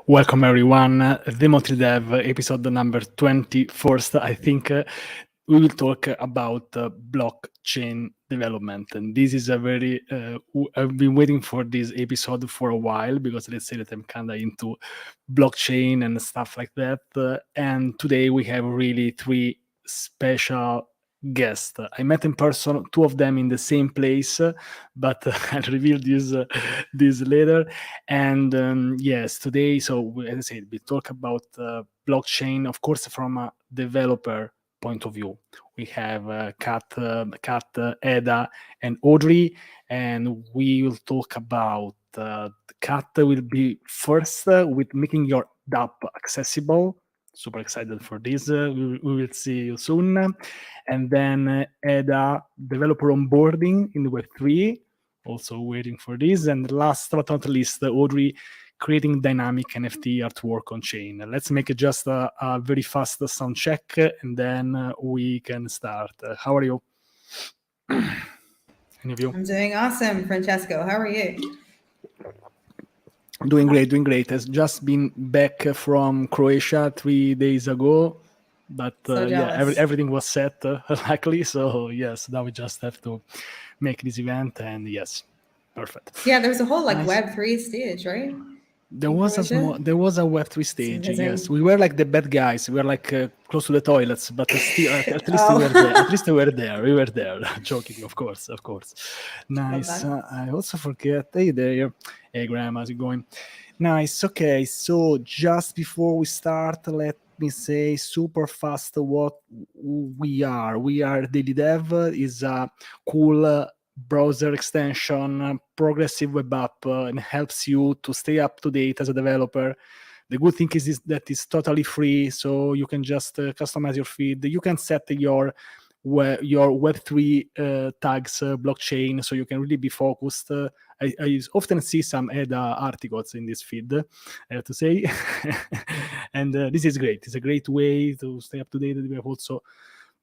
Welcome everyone, daily.dev episode number 21st. I think we will talk about blockchain development, and this is a very. I've been waiting for this episode for a while because let's say that I'm kind of into blockchain and stuff like that. And today we have really three special guests. I met in person, two of them in the same place, but I'll reveal this later. And yes, today, as I said, we talk about blockchain, of course, from a developer point of view. We have Kat, Eda, and Audrey, and we will talk about Kat will be first with making your dapp accessible. Super excited for this. We will see you soon. And then Eda, developer onboarding in Web3, also waiting for this. And last but not least, Audrey, creating dynamic NFT artwork on chain. Let's make it just a very fast sound check, and then we can start. How are you? Any of you? I'm doing awesome, Francesco. How are you? Doing great. I've just been back from Croatia 3 days ago, but everything was set luckily. So yes, now we just have to make this event, and yes, perfect. Yeah, there's a whole Web3 stage, right? There was a Web3 stage. Yes, we were like the bad guys. We were like close to the toilets, but still, at least we were there. At least we were there. Joking, of course. Nice. I also forget. Hey there. Hey Graham, how's it going? Nice. Okay, so just before we start, let me say super fast what we are. We are daily.dev. Is a cool browser extension, progressive web app, and helps you to stay up to date as a developer. The good thing is that it's totally free, so you can just customize your feed. You can set your Web3 tags, blockchain, so you can really be focused. I often see some Eda articles in this feed, I have to say. And this is great. It's a great way to stay up to date. We have also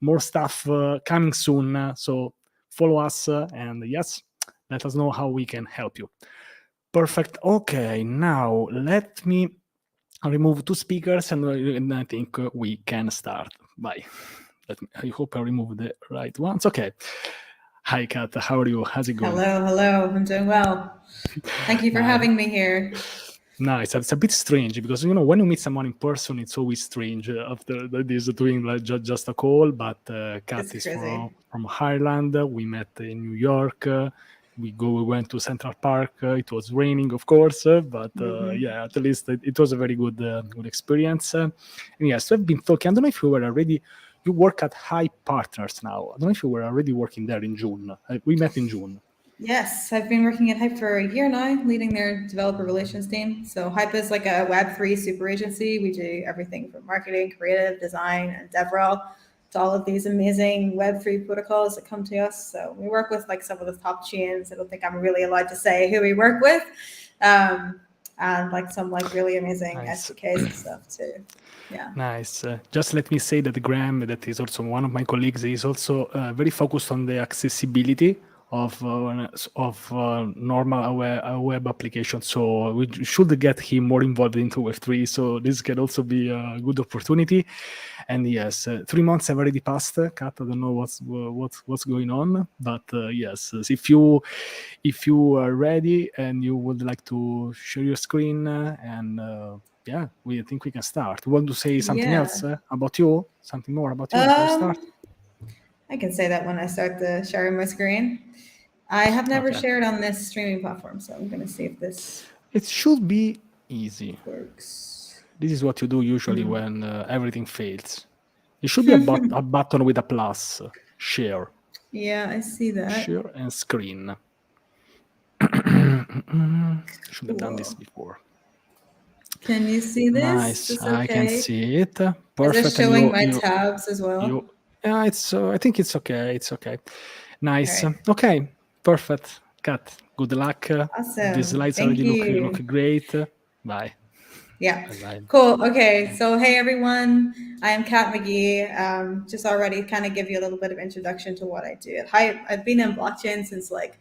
more stuff coming soon, so follow us, and yes, let us know how we can help you. Perfect. Okay, now let me remove two speakers, and I think we can start. Bye. I hope I remove the right ones. Okay. Hi, Kat. How are you? How's it going? Hello. I'm doing well. Thank you for having me here. Nice. It's a bit strange because when you meet someone in person, it's always strange after this doing like just a call. But Kat is from Ireland. We met in New York. We went to Central Park. It was raining, of course, but yeah, at least it was a very good experience. And yes, I've been talking. I don't know if you were already. You work at Hype Partners now. I don't know if you were already working there in June. We met in June. Yes, I've been working at Hype for a year now, leading their developer relations team. So Hype is like a Web3 super agency. We do everything from marketing, creative, design, and DevRel to all of these amazing Web3 protocols that come to us. So we work with like some of the top chains. I don't think I'm really allowed to say who we work with. And like some like really amazing SDKs and stuff too. Yeah. Nice. Just let me say that Graham, that is also one of my colleagues, is also very focused on the accessibility of normal web applications. So we should get him more involved into Web3. So this can also be a good opportunity. And yes, 3 months have already passed. Kat, I don't know what's going on, but yes, if you are ready and you would like to share your screen and yeah, we think we can start. You want to say something else about you? Something more about you before we start? I can say that when I start sharing my screen. I have never shared on this streaming platform, so I'm going to see if this... It should be easy. Works. This is what you do usually when everything fails. It should be a button with a plus. Share. Yeah, I see that. Share and screen. Should have done this before. Can you see this? Nice. Okay? I can see it. Perfect. Is it showing my tabs as well? Yeah, it's. I think it's okay. It's okay. Nice. Right. Okay. Perfect. Kat, good luck. Awesome. These slides already look great. Bye. Yeah. Bye. Cool. Okay. So, hey, everyone. I am Kat McGee. Just already kind of give you a little bit of introduction to what I do at Hype. I've been in blockchain since like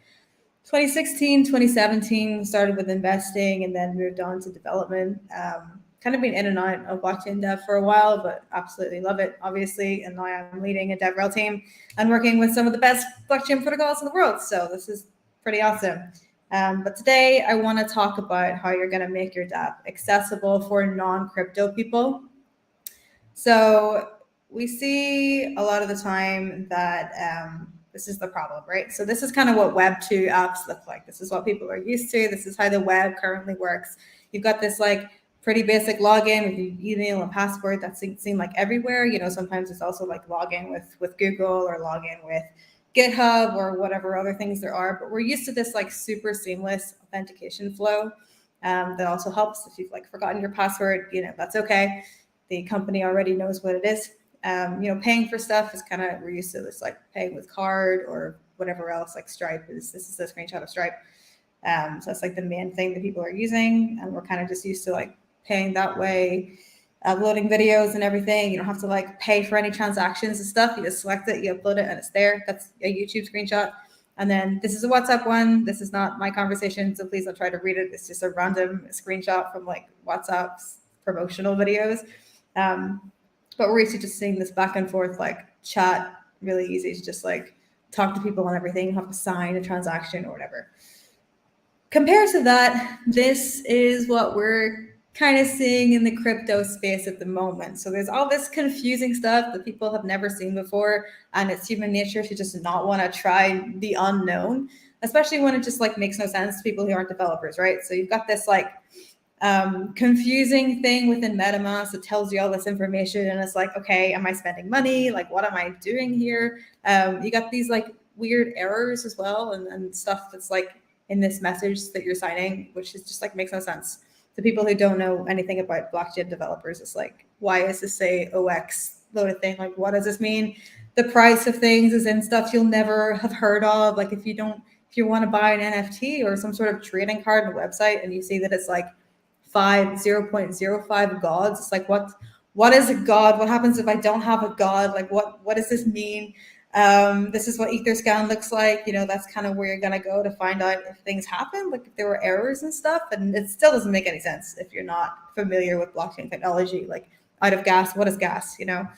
2016, 2017, started with investing and then moved on to development. Kind of been in and out of blockchain dev for a while, but absolutely love it, obviously. And now I'm leading a DevRel team and working with some of the best blockchain protocols in the world. So this is pretty awesome. But today I want to talk about how you're going to make your dapp accessible for non-crypto people. So we see a lot of the time that this is the problem, right? So this is kind of what Web 2 apps look like. This is what people are used to. This is how the web currently works. You've got this like pretty basic login with your email and password that seem like everywhere. You know, sometimes it's also like login with Google or login with GitHub or whatever other things there are. But we're used to this like super seamless authentication flow that also helps if you've like forgotten your password. You know, that's okay. The company already knows what it is. You know, paying for stuff is kind of, we're used to this like paying with card or whatever else, like Stripe is, this is a screenshot of Stripe. So that's like the main thing that people are using. And we're kind of just used to like paying that way, uploading videos and everything. You don't have to like pay for any transactions and stuff. You just select it, you upload it and it's there. That's a YouTube screenshot. And then this is a WhatsApp one. This is not my conversation, so please don't try to read it. It's just a random screenshot from like WhatsApp's promotional videos. But we're used to just seeing this back and forth, like chat, really easy to just like talk to people and everything, you have to sign a transaction or whatever. Compared to that, this is what we're kind of seeing in the crypto space at the moment. So there's all this confusing stuff that people have never seen before, and it's human nature to just not want to try the unknown, especially when it just like makes no sense to people who aren't developers, right? So you've got this like confusing thing within MetaMask that tells you all this information, and it's like, okay, am I spending money? Like, what am I doing here? You got these like weird errors as well, and stuff that's like in this message that you're signing, which is just like makes no sense to people who don't know anything about blockchain developers. It's like, why is this say OX load of thing? Like, what does this mean? The price of things is in stuff you'll never have heard of. Like, if you want to buy an NFT or some sort of trading card on a website and you see that it's like 0.05 gods, it's like, what is a god? What happens if I don't have a god? Like, what does this mean? This is what Etherscan looks like. You know, that's kind of where you're gonna go to find out if things happen, like if there were errors and stuff. And it still doesn't make any sense if you're not familiar with blockchain technology. Like, out of gas, what is gas? You know,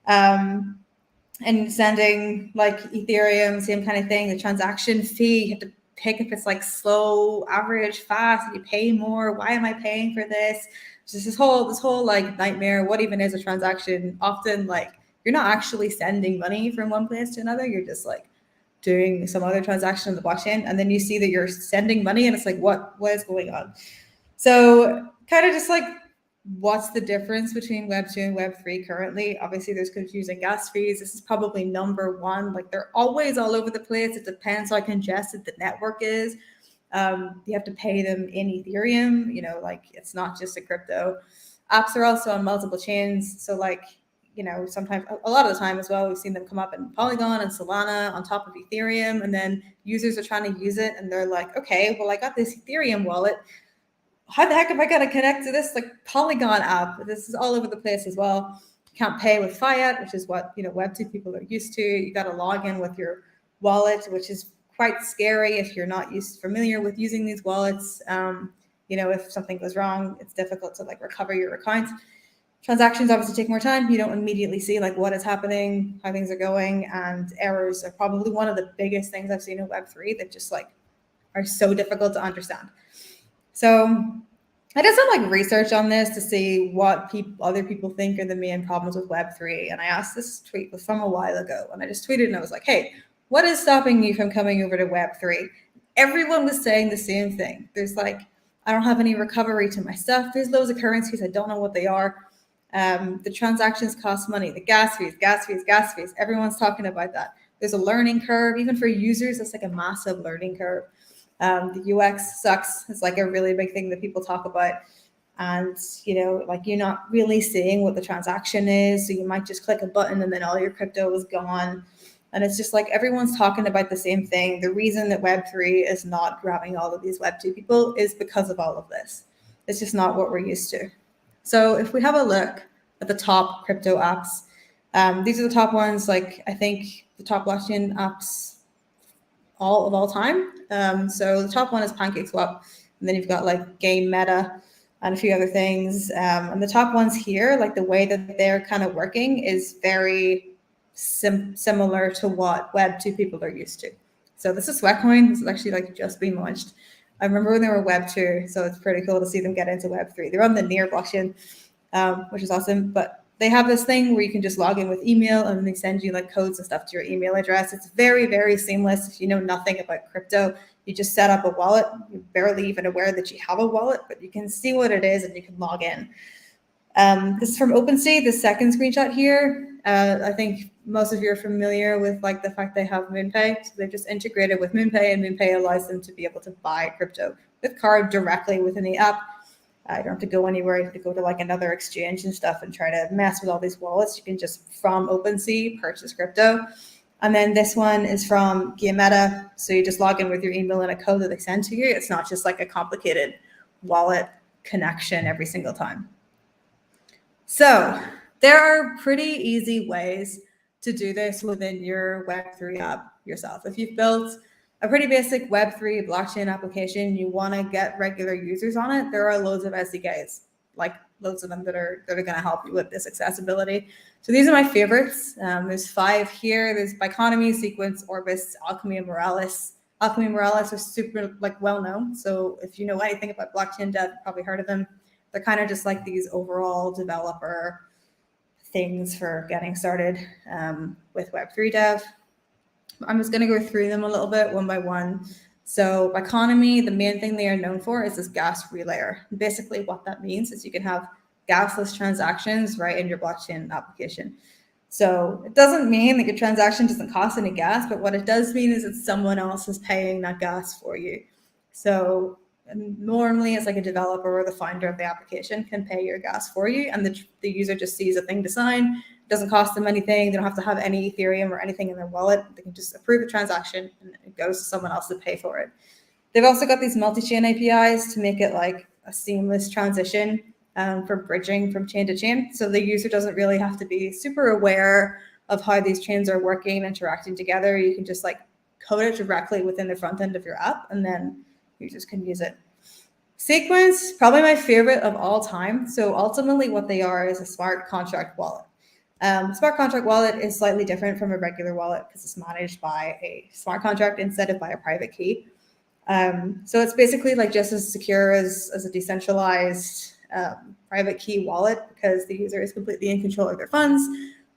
and sending like Ethereum, same kind of thing. The transaction fee, you have to pick if it's like slow, average, fast, you pay more. Why am I paying for this? Just this whole like nightmare. What even is a transaction? Often like you're not actually sending money from one place to another. You're just like doing some other transaction on the blockchain, and then you see that you're sending money, and it's like, what is going on? So kind of just like, what's the difference between Web 2 and Web 3 currently? Obviously, there's confusing gas fees. This is probably number one. Like, they're always all over the place. It depends how congested the network is. You have to pay them in Ethereum. You know, like, it's not just a crypto. Apps are also on multiple chains. So, like, you know, sometimes, a lot of the time as well, we've seen them come up in Polygon and Solana on top of Ethereum. And then users are trying to use it, and they're like, okay, well, I got this Ethereum wallet. How the heck am I going to connect to this like Polygon app? This is all over the place as well. You can't pay with fiat, which is what, you know, Web 2 people are used to. You got to log in with your wallet, which is quite scary if you're not familiar with using these wallets. You know, if something goes wrong, it's difficult to like recover your account. Transactions obviously take more time. You don't immediately see like what is happening, how things are going, and errors are probably one of the biggest things I've seen in Web 3 that just like are so difficult to understand. So I did some like research on this to see what other people think are the main problems with Web3. And I asked this tweet from a while ago, and I just tweeted and I was like, hey, what is stopping you from coming over to Web3? Everyone was saying the same thing. There's like, I don't have any recovery to my stuff. There's loads of currencies. I don't know what they are. The transactions cost money, the gas fees. Everyone's talking about that. There's a learning curve. Even for users, it's like a massive learning curve. The UX sucks. It's like a really big thing that people talk about. And, you know, like, you're not really seeing what the transaction is. So you might just click a button and then all your crypto is gone. And it's just like everyone's talking about the same thing. The reason that Web3 is not grabbing all of these Web2 people is because of all of this. It's just not what we're used to. So if we have a look at the top crypto apps, these are the top ones. Like, I think the top blockchain apps all time. So the top one is PancakeSwap, and then you've got like Game Meta and a few other things. And the top ones here, like the way that they're kind of working is very similar to what Web 2 people are used to. So this is Sweatcoin. This is actually like just been launched. I remember when they were Web 2, so it's pretty cool to see them get into Web 3. They're on the Near blockchain, which is awesome. But they have this thing where you can just log in with email and they send you like codes and stuff to your email address. It's very, very seamless. If you know nothing about crypto, you just set up a wallet. You're barely even aware that you have a wallet, but you can see what it is and you can log in. This is from OpenSea, the second screenshot here. I think most of you are familiar with like the fact they have MoonPay. So they've just integrated with MoonPay, and MoonPay allows them to be able to buy crypto with card directly within the app. You don't have to go anywhere. You have to go to like another exchange and stuff and try to mess with all these wallets. You can just from OpenSea purchase crypto. And then this one is from Game Meta. So you just log in with your email and a code that they send to you. It's not just like a complicated wallet connection every single time. So there are pretty easy ways to do this within your Web3 app yourself. If you've built a pretty basic Web3 blockchain application, you want to get regular users on it, there are loads of SDKs, like loads of them that are going to help you with this accessibility. So these are my favorites. There's 5 here. There's Biconomy, Sequence, Orbis, Alchemy, and Moralis. Alchemy and Moralis are super like well known. So if you know anything about blockchain dev, you've probably heard of them. They're kind of just like these overall developer things for getting started with Web3 dev. I'm just going to go through them a little bit one by one. So Biconomy, the main thing they are known for is this gas relayer. Basically what that means is you can have gasless transactions right in your blockchain application. So it doesn't mean that your transaction doesn't cost any gas, but what it does mean is that someone else is paying that gas for you. So normally it's like a developer or the founder of the application can pay your gas for you, and the user just sees a thing to sign. It doesn't cost them anything. They don't have to have any Ethereum or anything in their wallet. They can just approve a transaction and it goes to someone else to pay for it. They've also got these multi-chain APIs to make it like a seamless transition for bridging from chain to chain. So the user doesn't really have to be super aware of how these chains are working, interacting together. You can just like code it directly within the front end of your app, and then users can use it. Sequence, probably my favorite of all time. So ultimately what they are is a smart contract wallet. Smart contract wallet is slightly different from a regular wallet because it's managed by a smart contract instead of by a private key. So it's basically like just as secure as a decentralized private key wallet, because the user is completely in control of their funds,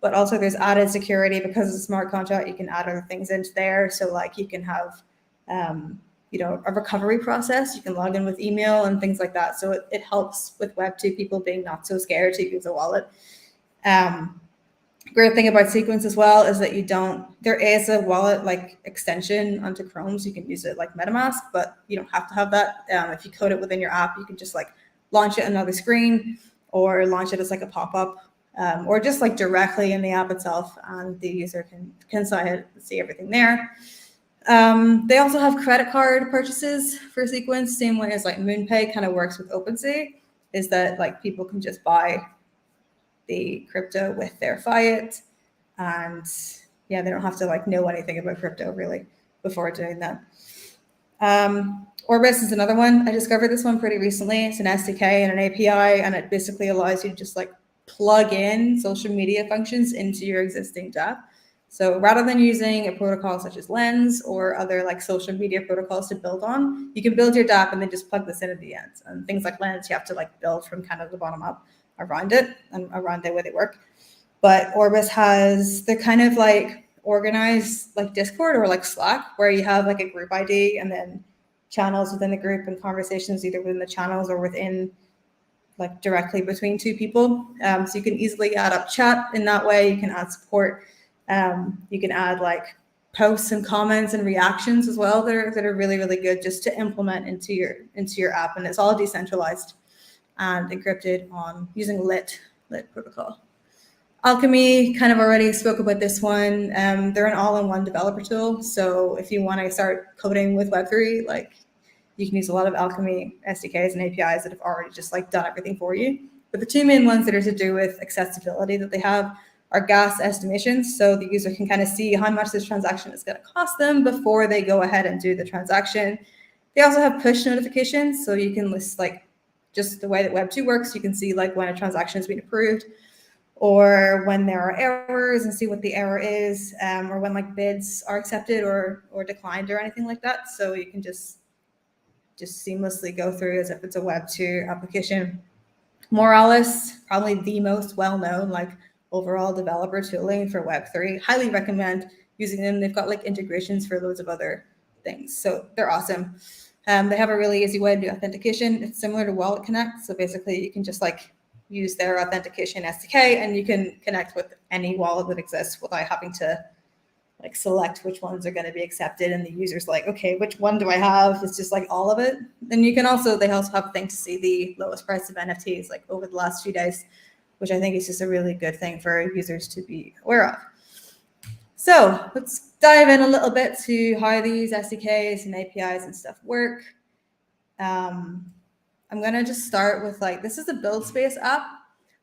but also there's added security because it's a smart contract. You can add other things into there. So like you can have a recovery process. You can log in with email and things like that. So it helps with Web 2 people being not so scared to use a wallet. Great thing about Sequence as well is that there is a wallet like extension onto Chrome, so you can use it like MetaMask, but you don't have to have that. If you code it within your app, you can just like launch it on another screen or launch it as like a pop-up or just like directly in the app itself, and the user can sign it and see everything there. They also have credit card purchases for Sequence, same way as like MoonPay kind of works with OpenSea, is that like people can just buy the crypto with their fiat, and yeah, they don't have to like know anything about crypto really before doing that. Orbis is another one. I discovered this one pretty recently. It's an SDK and an API, and it basically allows you to just like plug in social media functions into your existing dapp. So rather than using a protocol such as Lens or other like social media protocols to build on, you can build your dapp and then just plug this in at the end. And things like Lens, you have to like build from kind of the bottom up around it and around the way they work. But Orbis they're kind of like organized like Discord or like Slack, where you have like a group ID and then channels within the group and conversations either within the channels or within like directly between two people. So you can easily add up chat in that way. You can add support. You can add like posts and comments and reactions as well that are really, really good just to implement into your app. And it's all decentralized and encrypted on using lit protocol. Alchemy, kind of already spoke about this one. They're an all-in-one developer tool. So if you want to start coding with Web3, like you can use a lot of Alchemy SDKs and APIs that have already just like done everything for you. But the two main ones that are to do with accessibility that they have are gas estimations. So the user can kind of see how much this transaction is going to cost them before they go ahead and do the transaction. They also have push notifications. So you can list like just the way that Web 2 works. You can see like when a transaction has been approved or when there are errors and see what the error is, or when like bids are accepted or declined or anything like that. So you can just seamlessly go through as if it's a Web 2 application. Moralis, probably the most well-known like overall developer tooling for Web3. Highly recommend using them. They've got like integrations for loads of other things. So they're awesome. They have a really easy way to do authentication. It's similar to Wallet Connect. So basically you can just like use their authentication SDK and you can connect with any wallet that exists without having to like select which ones are going to be accepted, and the user's like, okay, which one do I have? It's just like all of it. And you can also, they also have things to see the lowest price of NFTs like over the last few days, which I think is just a really good thing for users to be aware of. So let's dive in a little bit to how these SDKs and APIs and stuff work. I'm going to just start with like, this is a BuildSpace app.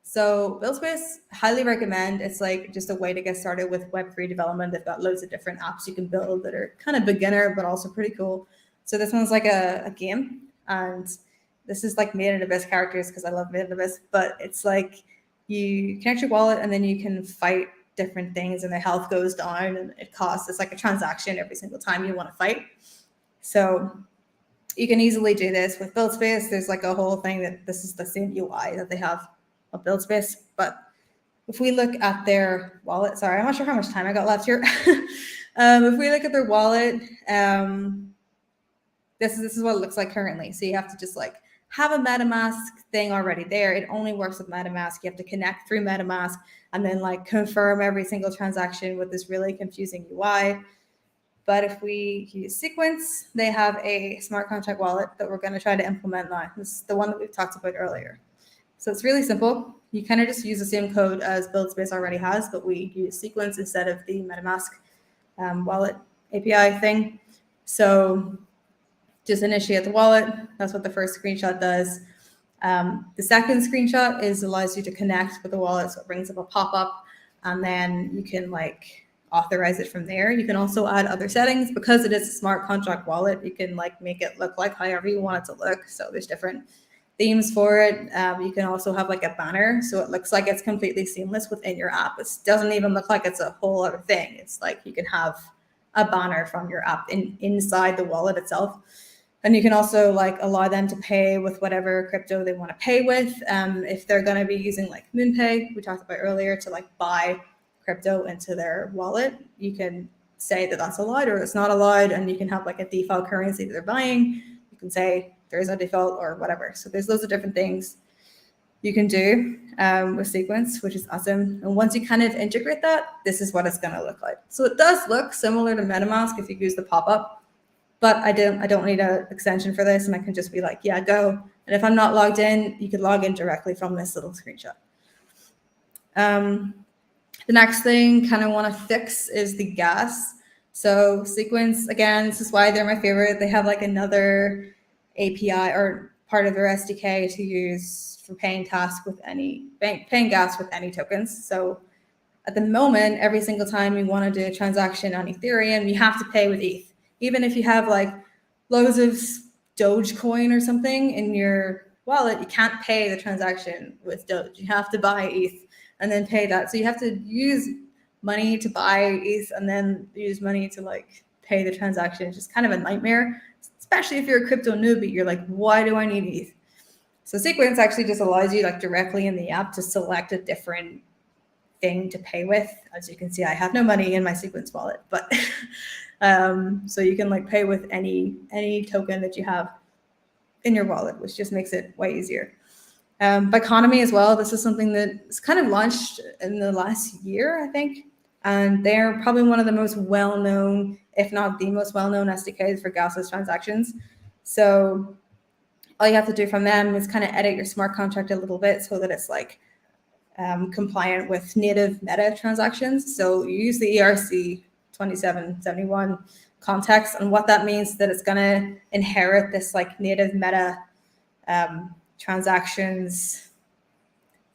So BuildSpace, highly recommend. It's like just a way to get started with Web3 development. They've got loads of different apps you can build that are kind of beginner, but also pretty cool. So this one's like a game, and this is like made in Abyss characters because I love made in Abyss, but it's like you connect your wallet and then you can fight different things and the health goes down and it costs, it's like a transaction every single time you want to fight. So you can easily do this with BuildSpace. There's like a whole thing that this is the same UI that they have of BuildSpace. But if we look at their wallet, sorry, I'm not sure how much time I got left here. If we look at their wallet, this is what it looks like currently. So you have to just like have a MetaMask thing already there. It only works with MetaMask. You have to connect through MetaMask and then like confirm every single transaction with this really confusing UI. But if we use Sequence, they have a smart contract wallet that we're going to try to implement now. This is the one that we've talked about earlier. So it's really simple. You kind of just use the same code as BuildSpace already has, but we use Sequence instead of the MetaMask wallet API thing. So just initiate the wallet. That's what the first screenshot does. The second screenshot allows you to connect with the wallet. So it brings up a pop-up and then you can like authorize it from there. You can also add other settings because it is a smart contract wallet. You can like make it look like however you want it to look. So there's different themes for it. You can also have like a banner. So it looks like it's completely seamless within your app. It doesn't even look like it's a whole other thing. It's like you can have a banner from your app inside the wallet itself. And you can also like allow them to pay with whatever crypto they want to pay with. If they're going to be using like MoonPay, we talked about earlier, to like buy crypto into their wallet, you can say that that's allowed or it's not allowed. And you can have like a default currency that they're buying. You can say there's no default or whatever. So there's loads of different things you can do with Sequence, which is awesome. And once you kind of integrate that, this is what it's going to look like. So it does look similar to MetaMask if you use the pop-up. But I don't need an extension for this, and I can just be like, yeah, go. And if I'm not logged in, you could log in directly from this little screenshot. The next thing kind of want to fix is the gas. So Sequence, again, this is why they're my favorite. They have like another API or part of their SDK to use for paying gas with any tokens. So at the moment, every single time you want to do a transaction on Ethereum, you have to pay with ETH. Even if you have like loads of Dogecoin or something in your wallet, you can't pay the transaction with Doge. You have to buy ETH and then pay that. So you have to use money to buy ETH and then use money to like pay the transaction. It's just kind of a nightmare, especially if you're a crypto newbie. You're like, why do I need ETH? So Sequence actually just allows you like directly in the app to select a different thing to pay with. As you can see, I have no money in my Sequence wallet, but so you can like pay with any token that you have in your wallet, which just makes it way easier. Biconomy as well. This is something that's kind of launched in the last year, I think. And they're probably one of the most well-known, if not the most well-known SDKs for gasless transactions. So all you have to do from them is kind of edit your smart contract a little bit so that it's like compliant with native meta transactions. So you use the ERC 2771 context, and what that means is that it's going to inherit this like native meta transactions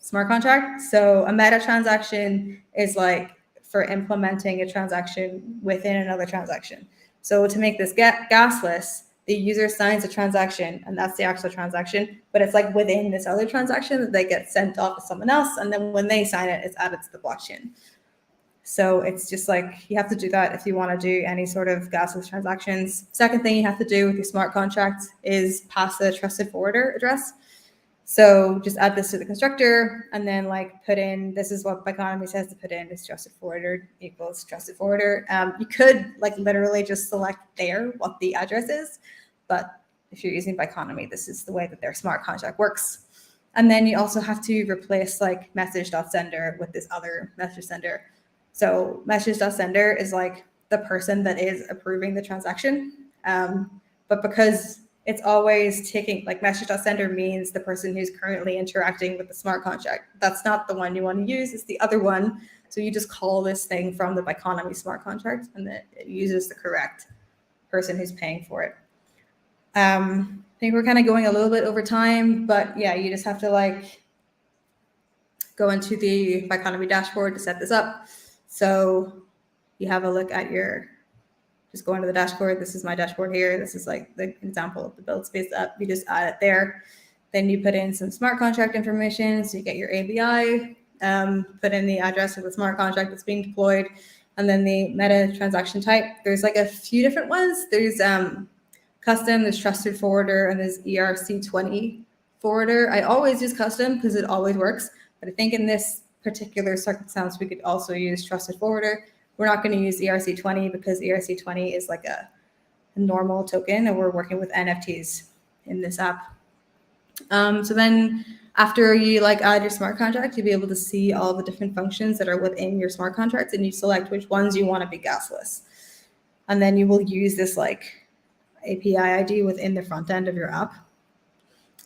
smart contract. So a meta transaction is like for implementing a transaction within another transaction. So to make this gasless, the user signs a transaction, and that's the actual transaction, but it's like within this other transaction that they get sent off to someone else, and then when they sign it, it's added to the blockchain. So it's just like you have to do that if you want to do any sort of gasless transactions. Second thing you have to do with your smart contract is pass a trusted forwarder address. So just add this to the constructor and then like put in, this is what Biconomy says to put in, is trusted forwarder equals trusted forwarder. You could like literally just select there what the address is, but if you're using Biconomy, this is the way that their smart contract works. And then you also have to replace like message.sender with this other message sender. So message.sender is like the person that is approving the transaction. But because it's always taking, like message.sender means the person who's currently interacting with the smart contract. That's not the one you want to use, it's the other one. So you just call this thing from the Biconomy smart contract and then it uses the correct person who's paying for it. I think we're kind of going a little bit over time, but yeah, you just have to like go into the Biconomy dashboard to set this up. So you have a look at your, just go into the dashboard. This is my dashboard here. This is like the example of the build space app. You just add it there. Then you put in some smart contract information. So you get your ABI, put in the address of the smart contract that's being deployed, and then the meta transaction type. There's like a few different ones. There's custom, there's trusted forwarder, and there's ERC20 forwarder. I always use custom because it always works. But I think in this particular circumstance, we could also use trusted forwarder. We're not going to use ERC20 because ERC20 is like a normal token, and we're working with NFTs in this app. So then after you like add your smart contract, you'll be able to see all the different functions that are within your smart contracts, and you select which ones you want to be gasless. And then you will use this like API ID within the front end of your app.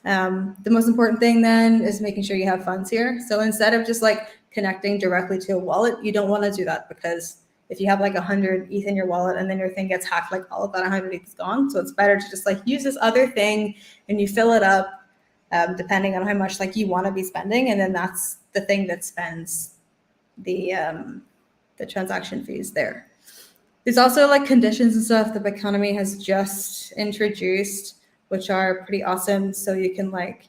The most important thing then is making sure you have funds here. So instead of just like connecting directly to a wallet, you don't want to do that because if you have like 100 ETH in your wallet and then your thing gets hacked, like all of that 100 ETH is gone. So it's better to just like use this other thing and you fill it up depending on how much like you want to be spending. And then that's the thing that spends the transaction fees there. There's also like conditions and stuff that Biconomy has just introduced, which are pretty awesome. So you can like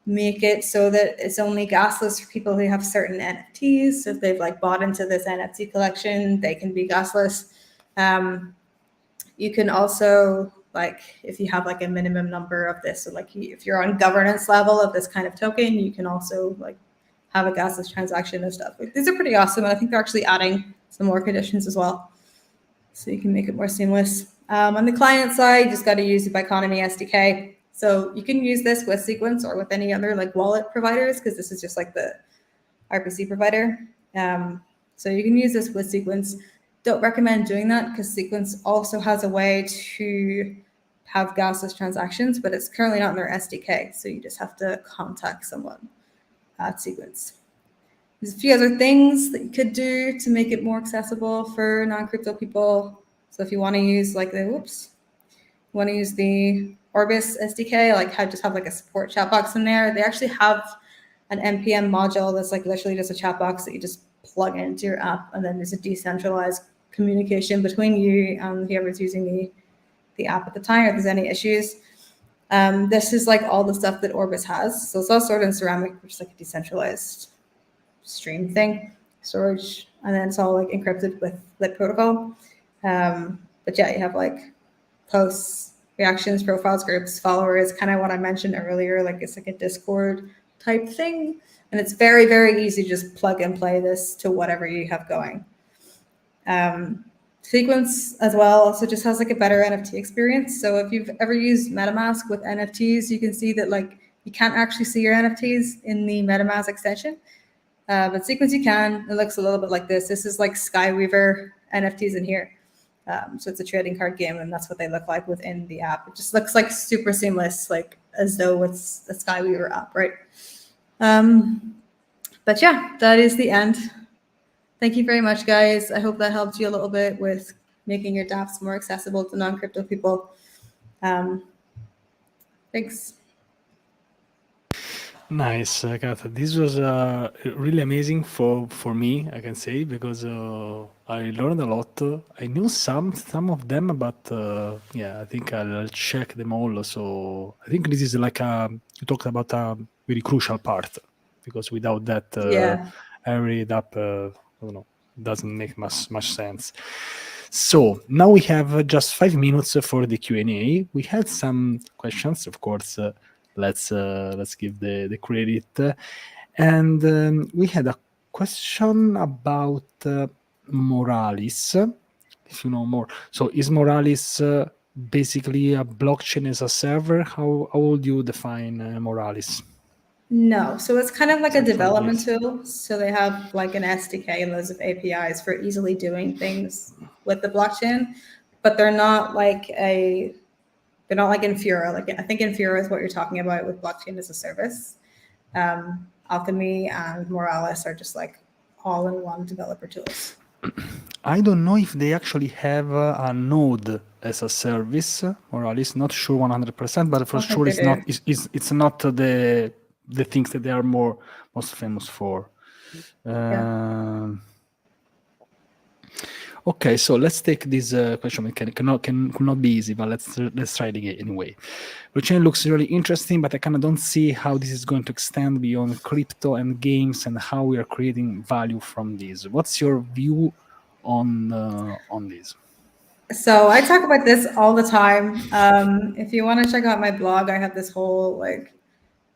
make it so that it's only gasless for people who have certain NFTs. So if they've like bought into this NFT collection, they can be gasless. You can also like, if you have like a minimum number of this, so like if you're on governance level of this kind of token, you can also like have a gasless transaction and stuff. These are pretty awesome. And I think they're actually adding some more conditions as well, so you can make it more seamless. On the client side, you just got to use the Biconomy SDK. So you can use this with Sequence or with any other like wallet providers, because this is just like the RPC provider. So you can use this with Sequence. Don't recommend doing that because Sequence also has a way to have gasless transactions, but it's currently not in their SDK. So you just have to contact someone at Sequence. There's a few other things that you could do to make it more accessible for non-crypto people. So if you want to use like the Orbis SDK, like just have like a support chat box in there. They actually have an NPM module that's like literally just a chat box that you just plug into your app, and then there's a decentralized communication between you and whoever's using the app at the time, or if there's any issues. This is like all the stuff that Orbis has. So it's all stored in Ceramic, which is like a decentralized stream thing, storage, and then it's all like encrypted with Lit protocol. But yeah, you have like posts, reactions, profiles, groups, followers, kind of what I mentioned earlier, like it's like a Discord type thing. And it's very, very easy to just plug and play this to whatever you have going. Sequence as well also just has like a better NFT experience. So if you've ever used MetaMask with NFTs, you can see that like you can't actually see your NFTs in the MetaMask extension. But Sequence you can. It looks a little bit like this. This is like Skyweaver NFTs in here. So it's a trading card game, and that's what they look like within the app. It just looks like super seamless, like as though it's a Skyweaver app, right? But yeah, that is the end. Thank you very much, guys. I hope that helped you a little bit with making your dApps more accessible to non-crypto people. Thanks. Nice, Kata. This was really amazing for me, I can say, because I learned a lot. I knew some of them, but yeah, I think I'll check them all. So I think this is like you talked about a very crucial part, because without that, Yeah. every app, I don't know, doesn't make much sense. So now we have just 5 minutes for the Q&A. We had some questions, of course. Let's give the credit. And we had a question about Moralis, if you know more. So is Moralis basically a blockchain as a server? How would you define Moralis? No, so it's kind of like a Central development base. tool. So they have like an SDK and loads of APIs for easily doing things with the blockchain, but they're not like Infura. Like I think Infura is what you're talking about with blockchain as a service. Alchemy and Morales are just like all-in-one developer tools. I don't know if they actually have a node as a service, or at least not sure 100%, but for I think sure they it's not do. it's not the things that they are most famous for. Yeah. Okay, so let's take this question. It cannot be easy, but let's try it again anyway. Blockchain looks really interesting, but I kind of don't see how this is going to extend beyond crypto and games, and how we are creating value from this. What's your view on this? So I talk about this all the time. If you want to check out my blog, I have this whole like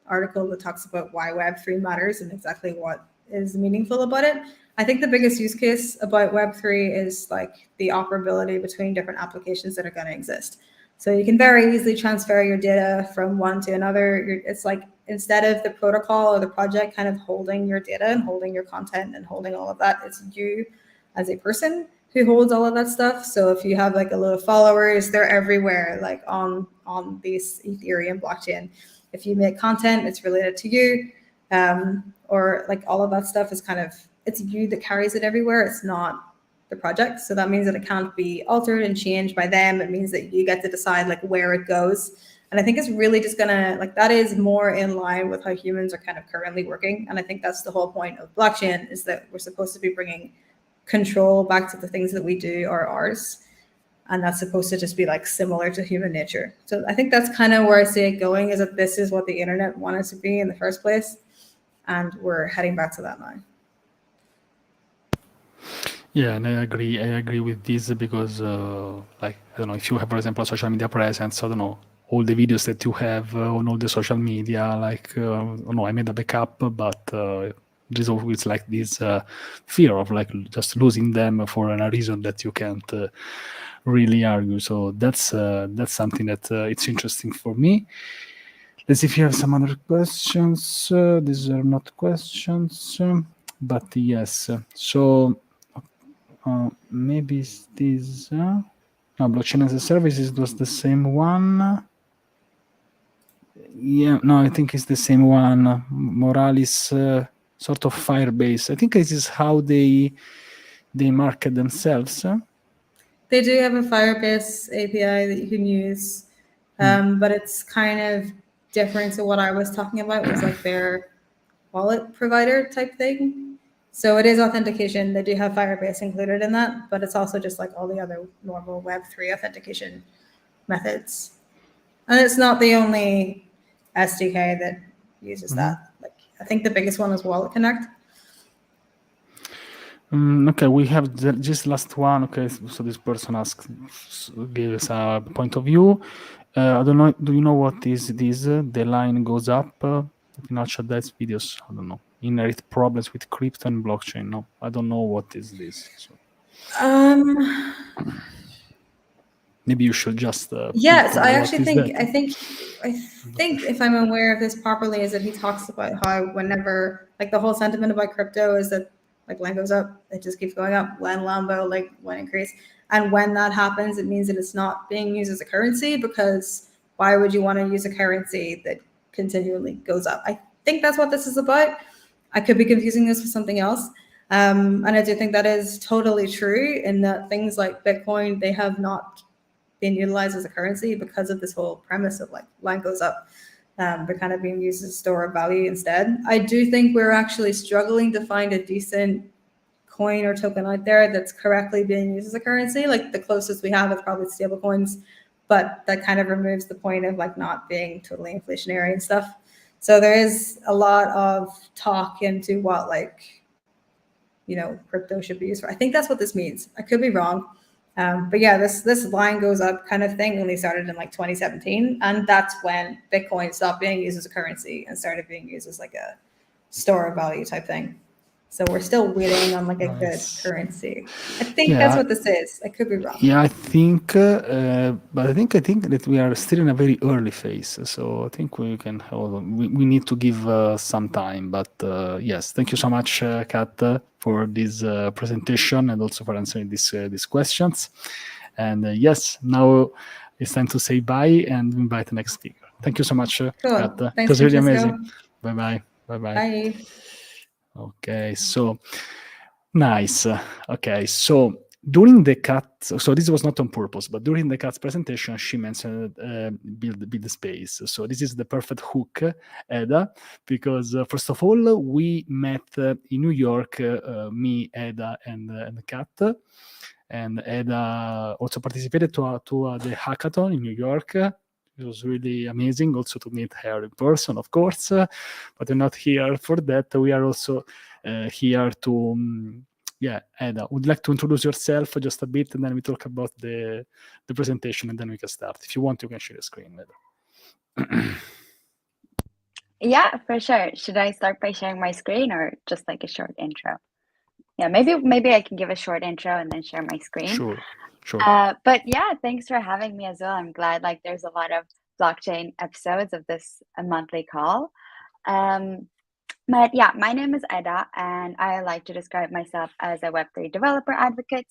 article that talks about why Web3 matters and exactly what is meaningful about it. I think the biggest use case about Web3 is like the operability between different applications that are going to exist. So you can very easily transfer your data from one to another. It's like instead of the protocol or the project kind of holding your data and holding your content and holding all of that, it's you as a person who holds all of that stuff. So if you have like a lot of followers, they're everywhere, like on this Ethereum blockchain. If you make content, it's related to you, or like all of that stuff is kind of, it's you that carries it everywhere. It's not the project. So that means that it can't be altered and changed by them. It means that you get to decide like where it goes. And I think it's really just gonna, like, that is more in line with how humans are kind of currently working. And I think that's the whole point of blockchain, is that we're supposed to be bringing control back to the things that we do are ours. And that's supposed to just be like similar to human nature. So I think that's kind of where I see it going, is that this is what the internet wanted to be in the first place. And we're heading back to that now. Yeah, and I agree with this, because like, I don't know, if you have, for example, a social media presence, I don't know, all the videos that you have on all the social media, like, I made a backup, but there's always like this fear of like just losing them for a reason that you can't really argue. So that's something that it's interesting for me. Let's see if you have some other questions. These are not questions, but yes. So maybe it's this. No, blockchain as a service was the same one. Yeah, no, I think it's the same one. Moralis, sort of Firebase. I think this is how they market themselves. They do have a Firebase API that you can use, but it's kind of different to what I was talking about, was like their wallet provider type thing. So it is authentication. They do have Firebase included in that, but it's also just like all the other normal Web3 authentication methods. And it's not the only SDK that uses that. Like, I think the biggest one is Wallet Connect. Okay, we have just last one. Okay, so this person gave us a point of view. I don't know. Do you know what is this? The line goes up. Notch that's videos. I don't know. Inherit problems with crypto and blockchain. No, I don't know what is this. So maybe you should just. Yes, I actually think I think if I'm aware of this properly, is that he talks about how whenever, like, the whole sentiment about crypto is that like land goes up, it just keeps going up. When Lambo, like when increase, and when that happens, it means that it's not being used as a currency, because why would you want to use a currency that continually goes up? I think that's what this is about. I could be confusing this with something else. And I do think that is totally true, in that things like Bitcoin, they have not been utilized as a currency because of this whole premise of like line goes up. They're kind of being used as a store of value instead. I do think we're actually struggling to find a decent coin or token out there that's correctly being used as a currency. Like the closest we have is probably stable coins, but that kind of removes the point of like not being totally inflationary and stuff. So there is a lot of talk into what crypto should be used for. I think that's what this means. I could be wrong. But yeah, this line goes up kind of thing only started in like 2017. And that's when Bitcoin stopped being used as a currency and started being used as like a store of value type thing. So we're still waiting on like a good currency. I think that's what this is. I could be wrong. Yeah, I think, but I think that we are still in a very early phase. So I think we can we need to give some time. But yes, thank you so much, Kat, for this presentation and also for answering these questions. And yes, now it's time to say bye and invite the next speaker. Thank you so much, Cool. Kat. Thanks, it was really Francesco. amazing. Bye-bye. Bye-bye. Bye. Okay, so nice. Okay, so during the Kat, so this was not on purpose, but during the Kat's presentation, she mentioned build the space. So this is the perfect hook, Eda, because first of all, we met in New York, me, Eda, and Kat. And Eda also participated to the hackathon in New York. It was really amazing also to meet her in person, of course, but we're not here for that. We are also here to, Eda, would you like to introduce yourself just a bit, and then we talk about the presentation, and then we can start. If you want, you can share the screen, Eda. Yeah, for sure. Should I start by sharing my screen or just like a short intro? Yeah, maybe I can give a short intro and then share my screen. Sure. But yeah, thanks for having me as well. I'm glad like there's a lot of blockchain episodes of this monthly call. But yeah, my name is Eda, and I like to describe myself as a Web3 developer advocate.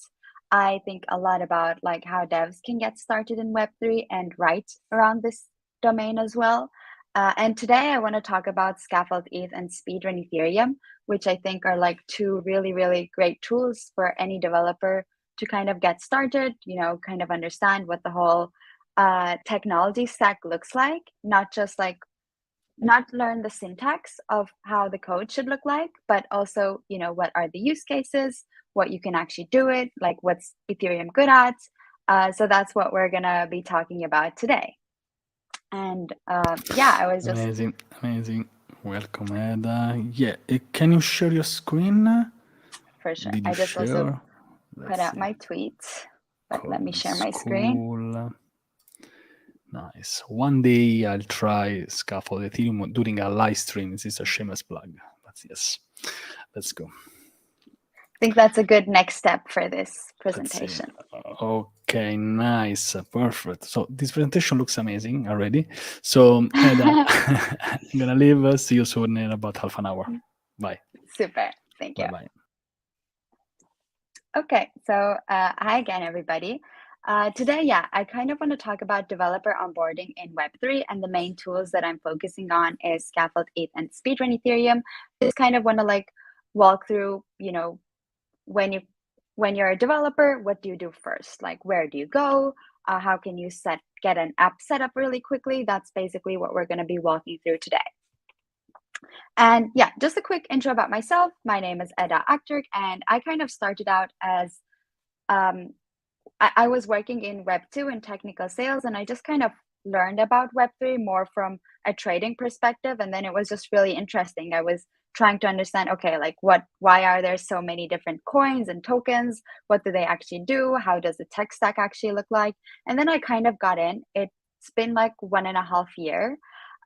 I think a lot about like how devs can get started in Web3 and write around this domain as well. And today I want to talk about Scaffold ETH and Speedrun Ethereum, which I think are like two really, really great tools for any developer to kind of get started, kind of understand what the whole technology stack looks like, not learn the syntax of how the code should look like, but also, what are the use cases, what you can actually do it, like what's Ethereum good at. So that's what we're going to be talking about today. And I was just... Amazing. Welcome, Eda. Yeah, can you share your screen? For sure. I just also put out my tweets, but let me share my screen. Nice. One day I'll try Scaffold Ethereum during a live stream. This is a shameless plug, but yes, let's go. I think that's a good next step for this presentation. Okay, nice, perfect. So this presentation looks amazing already. So Eda, I'm gonna leave. See you soon in about half an hour. Bye. Super. Thank you. Bye. Okay, so hi again, everybody. Today, I kind of want to talk about developer onboarding in Web3, and the main tools that I'm focusing on is Scaffold ETH and Speedrun Ethereum. Just kind of want to like walk through, when you're a developer, what do you do first? Like, where do you go? How can you get an app set up really quickly? That's basically what we're going to be walking through today. And just a quick intro about myself. My name is Eda Akturk, and I kind of started out as I was working in Web2 and technical sales, and I just kind of learned about Web3 more from a trading perspective. And then it was just really interesting. I was trying to understand, okay, like why are there so many different coins and tokens? What do they actually do? How does the tech stack actually look like? And then I kind of got in. It's been like 1.5 years.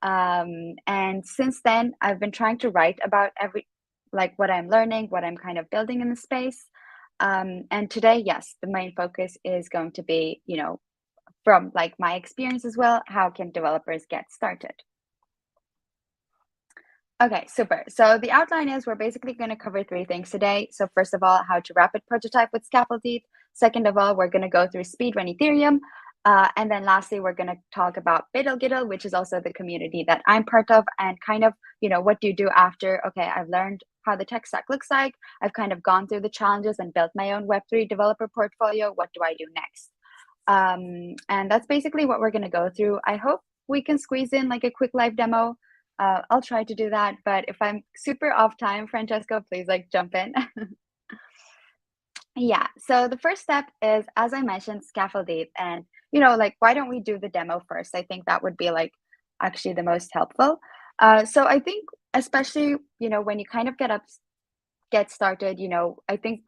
And since then, I've been trying to write about what I'm learning, what I'm kind of building in the space. And today, yes, the main focus is going to be, from like my experience as well, how can developers get started? Okay, super. So the outline is we're basically going to cover 3 things today. So first of all, how to rapid prototype with Scaffold ETH. Second of all, we're going to go through Speedrun Ethereum. And then lastly, we're going to talk about Biddle, which is also the community that I'm part of, and kind of, what do you do after, okay, I've learned how the tech stack looks like. I've kind of gone through the challenges and built my own Web3 developer portfolio. What do I do next? And that's basically what we're going to go through. I hope we can squeeze in like a quick live demo. I'll try to do that, but if I'm super off time, Francesco, please like jump in. Yeah, so the first step is, as I mentioned, scaffolding. And, like, why don't we do the demo first? I think that would be like actually the most helpful. So I think, especially, when you kind of get started, I think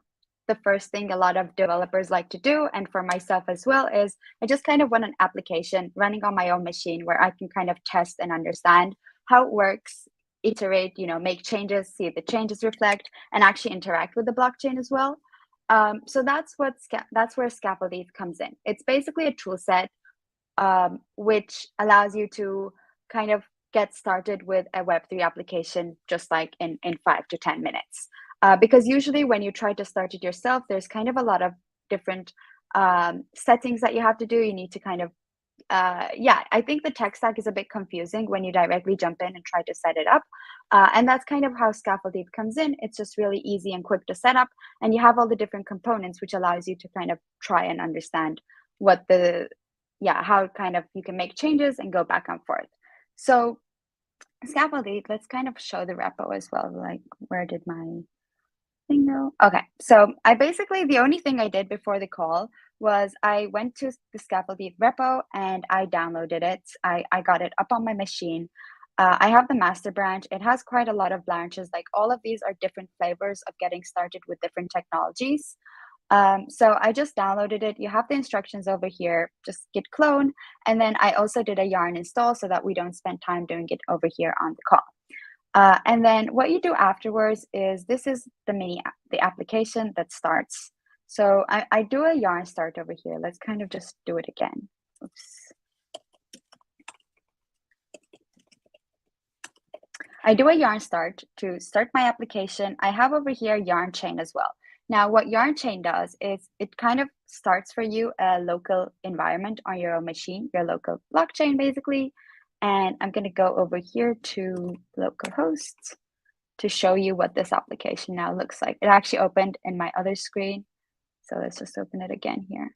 the first thing a lot of developers like to do, and for myself as well, is I just kind of want an application running on my own machine where I can kind of test and understand how it works, iterate, make changes, see the changes reflect, and actually interact with the blockchain as well. So that's where scaffolding comes in. It's basically a tool set which allows you to kind of get started with a Web3 application just like in 5 to 10 minutes. Because usually when you try to start it yourself, there's kind of a lot of different settings that you have to do. You need to kind of, I think the tech stack is a bit confusing when you directly jump in and try to set it up. And that's kind of how scaffolding comes in. It's just really easy and quick to set up. And you have all the different components, which allows you to kind of try and understand how kind of you can make changes and go back and forth. So scaffolding, let's kind of show the repo as well. Like, where did my thing go? Okay, so the only thing I did before the call was I went to the scaffolding repo and I downloaded it. I got it up on my machine. I have the master branch. It has quite a lot of branches. Like, all of these are different flavors of getting started with different technologies. So I just downloaded it. You have the instructions over here, just git clone. And then I also did a yarn install so that we don't spend time doing it over here on the call. And then what you do afterwards is, this is the application that starts. So I do a yarn start over here. Let's kind of just do it again. Oops. I do a yarn start to start my application. I have over here yarn chain as well. Now, what yarn chain does is it kind of starts for you a local environment on your own machine, your local blockchain, basically. And I'm going to go over here to localhost to show you what this application now looks like. It actually opened in my other screen. So let's just open it again here.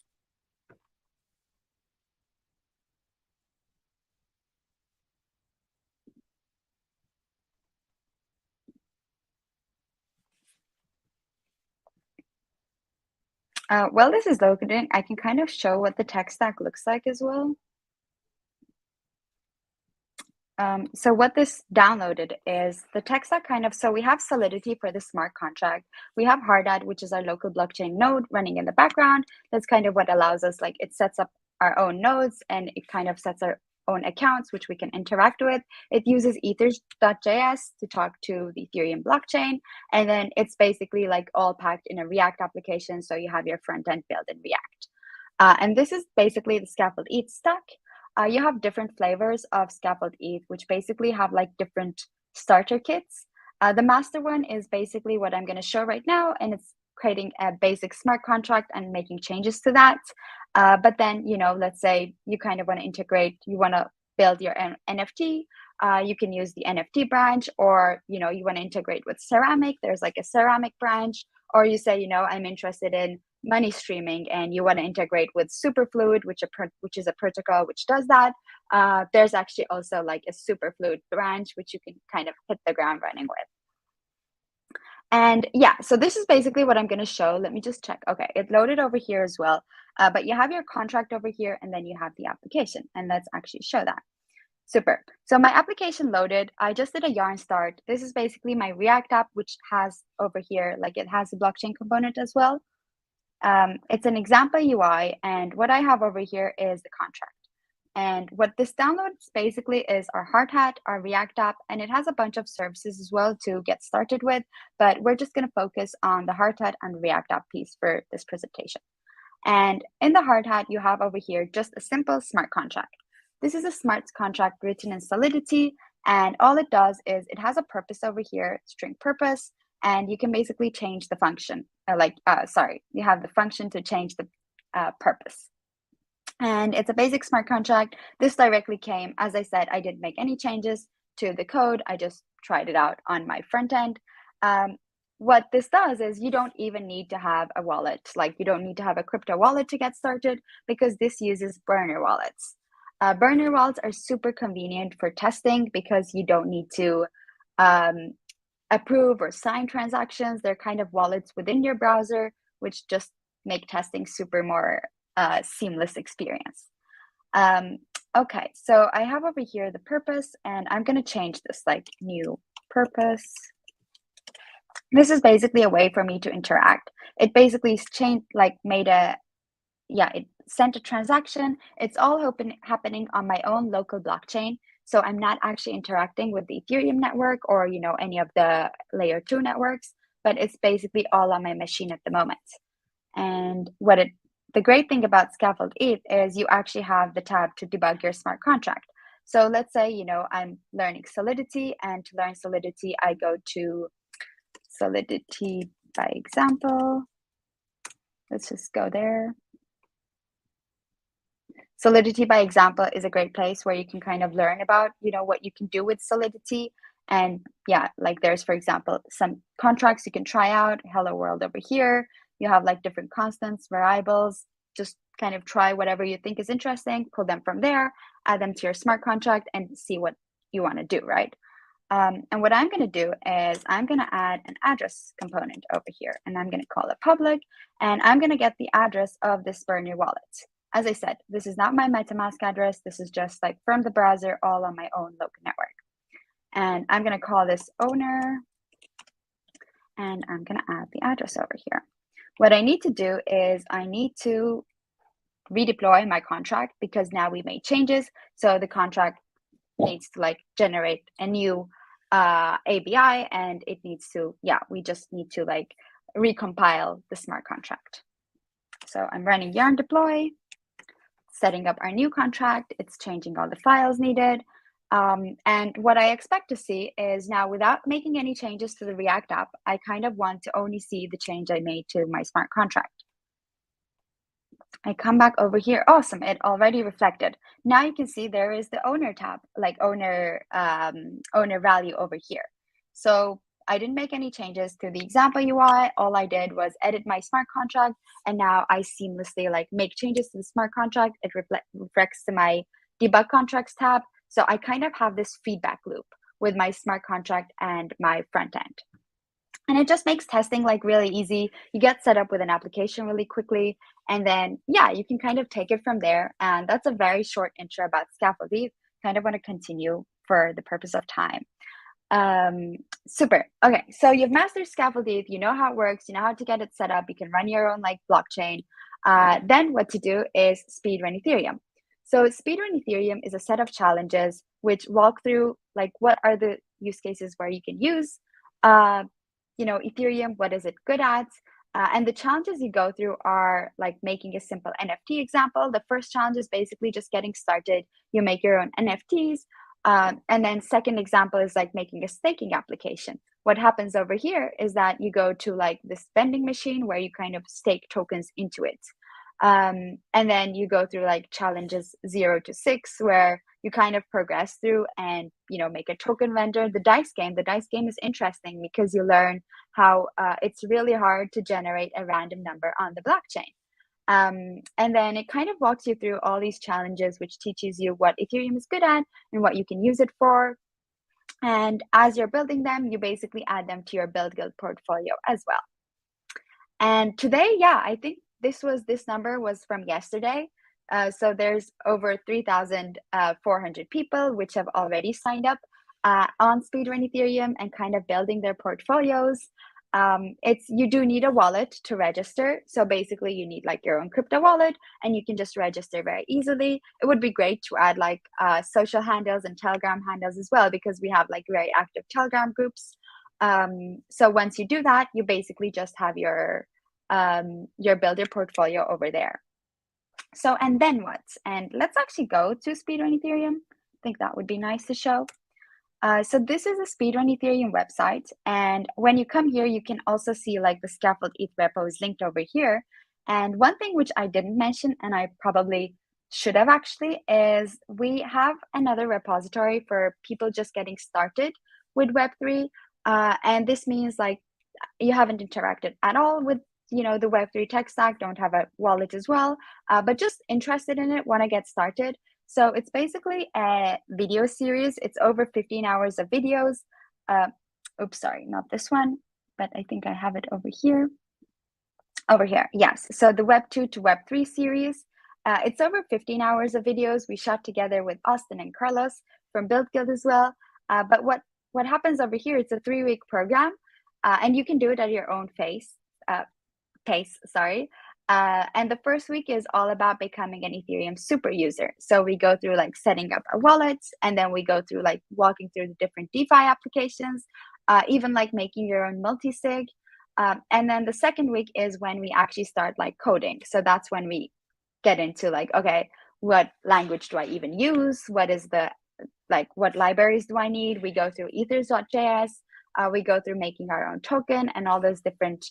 While this is loading, I can kind of show what the tech stack looks like as well. So what this downloaded is the tech stack so we have Solidity for the smart contract. We have Hardhat, which is our local blockchain node running in the background. That's kind of what allows us, like, it sets up our own nodes and it kind of sets our own accounts, which we can interact with. It uses ethers.js to talk to the Ethereum blockchain. And then it's basically like all packed in a React application. So you have your front end built in React. And this is basically the Scaffold ETH stack. You have different flavors of Scaffold ETH, which basically have like different starter kits. The master one is basically what I'm going to show right now, and it's creating a basic smart contract and making changes to that. But then, let's say you kind of want to integrate, you want to build your NFT. You can use the NFT branch, or, you want to integrate with Ceramic. There's like a Ceramic branch, or you say, I'm interested in money streaming and you want to integrate with Superfluid, which is a protocol which does that. There's actually also like a Superfluid branch, which you can kind of hit the ground running with. And yeah, so this is basically what I'm going to show. Let me just check. Okay, it loaded over here as well. But you have your contract over here, and then you have the application. And let's actually show that. Super. So my application loaded. I just did a yarn start. This is basically my React app, which has over here, like, it has a blockchain component as well. It's an example UI, and what I have over here is the contract. And what this downloads basically is our Hardhat, our React app, and it has a bunch of services as well to get started with, but we're just going to focus on the Hardhat and React app piece for this presentation. And in the Hardhat, you have over here just a simple smart contract. This is a smart contract written in Solidity, and all it does is it has a purpose over here, string purpose, and you can basically change the function. You have the function to change the purpose. And it's a basic smart contract. This directly came, as I said, I didn't make any changes to the code. I just tried it out on my front end. What this does is you don't even need to have a wallet. Like, you don't need to have a crypto wallet to get started, because this uses burner wallets. Burner wallets are super convenient for testing because you don't need to approve or sign transactions. They're kind of wallets within your browser, which just make testing super more seamless experience. Okay, so I have over here the purpose, and I'm going to change this, like new purpose. This is basically a way for me to interact. It basically changed, like made a, it sent a transaction. It's all happening on my own local blockchain. So I'm not actually interacting with the Ethereum network or, any of the layer 2 networks, but it's basically all on my machine at the moment. And the great thing about Scaffold ETH is you actually have the tab to debug your smart contract. So let's say, I'm learning Solidity, and to learn Solidity, I go to Solidity by example. Let's just go there. Solidity by example is a great place where you can kind of learn about, what you can do with Solidity. And like there's, for example, some contracts you can try out. Hello world over here. You have like different constants, variables. Just kind of try whatever you think is interesting, pull them from there, add them to your smart contract, and see what you want to do, right? And what I'm going to do is I'm going to add an address component over here, and I'm going to call it public, and I'm going to get the address of this burner wallet. As I said, this is not my MetaMask address. This is just like from the browser, all on my own local network. And I'm going to call this owner, and I'm going to add the address over here. What I need to do is I need to redeploy my contract because now we made changes. So the contract needs to like generate a new ABI, and it needs to, we just need to like recompile the smart contract. So I'm running yarn deploy, setting up our new contract. It's changing all the files needed. And what I expect to see is now, without making any changes to the React app, I kind of want to only see the change I made to my smart contract. I come back over here. Awesome, it already reflected. Now you can see there is the owner tab, like owner value over here. So I didn't make any changes to the example UI. All I did was edit my smart contract, and now I seamlessly like make changes to the smart contract. It reflects to my debug contracts tab. So I kind of have this feedback loop with my smart contract and my front end. And it just makes testing like really easy. You get set up with an application really quickly, and then you can kind of take it from there. And that's a very short intro about Scaffold ETH. Kind of want to continue for the purpose of time. Super. Okay, so you've mastered Scaffold ETH. You know how it works. You know how to get it set up. You can run your own like blockchain. Then what to do is speedrun Ethereum. So speedrun Ethereum is a set of challenges which walk through like what are the use cases where you can use Ethereum, what is it good at? And the challenges you go through are like making a simple NFT example. The first challenge is basically just getting started. You make your own NFTs. And then second example is like making a staking application. What happens over here is that you go to like this vending machine where you kind of stake tokens into it. And then you go through like challenges 0 to 6, where you kind of progress through and, make a token vendor. The dice game is interesting because you learn how it's really hard to generate a random number on the blockchain. And then it kind of walks you through all these challenges, which teaches you what Ethereum is good at and what you can use it for. And as you're building them, you basically add them to your Build Guild portfolio as well. And today, I think this number was from yesterday. So there's over 3,400 people which have already signed up on Speedrun Ethereum and kind of building their portfolios. You do need a wallet to register. So basically you need like your own crypto wallet, and you can just register very easily. It would be great to add like social handles and Telegram handles as well, because we have like very active Telegram groups. So once you do that, you basically just have your builder portfolio over there. So, and then what? And let's actually go to Speedrun Ethereum. I think that would be nice to show. So this is a Speedrun Ethereum website. And when you come here, you can also see like the Scaffold ETH repo is linked over here. And one thing which I didn't mention, and I probably should have actually, is we have another repository for people just getting started with Web3. And this means like you haven't interacted at all with the Web3 tech stack, don't have a wallet as well, but just interested in it, want to get started. So it's basically a video series. It's over 15 hours of videos. Oops, sorry, not this one, but I think I have it over here. Over here, yes. So the Web 2 to Web 3 series, it's over 15 hours of videos we shot together with Austin and Carlos from Build Guild as well. But what happens over here, it's a 3-week program, and you can do it at your own pace. And the first week is all about becoming an Ethereum super user. So we go through like setting up a wallet, and then we go through like walking through the different DeFi applications, even like making your own multi-sig. And then the second week is when we actually start like coding. So that's when we get into like, okay, what language do I even use? What libraries do I need? We go through ethers.js. We go through making our own token and all those different,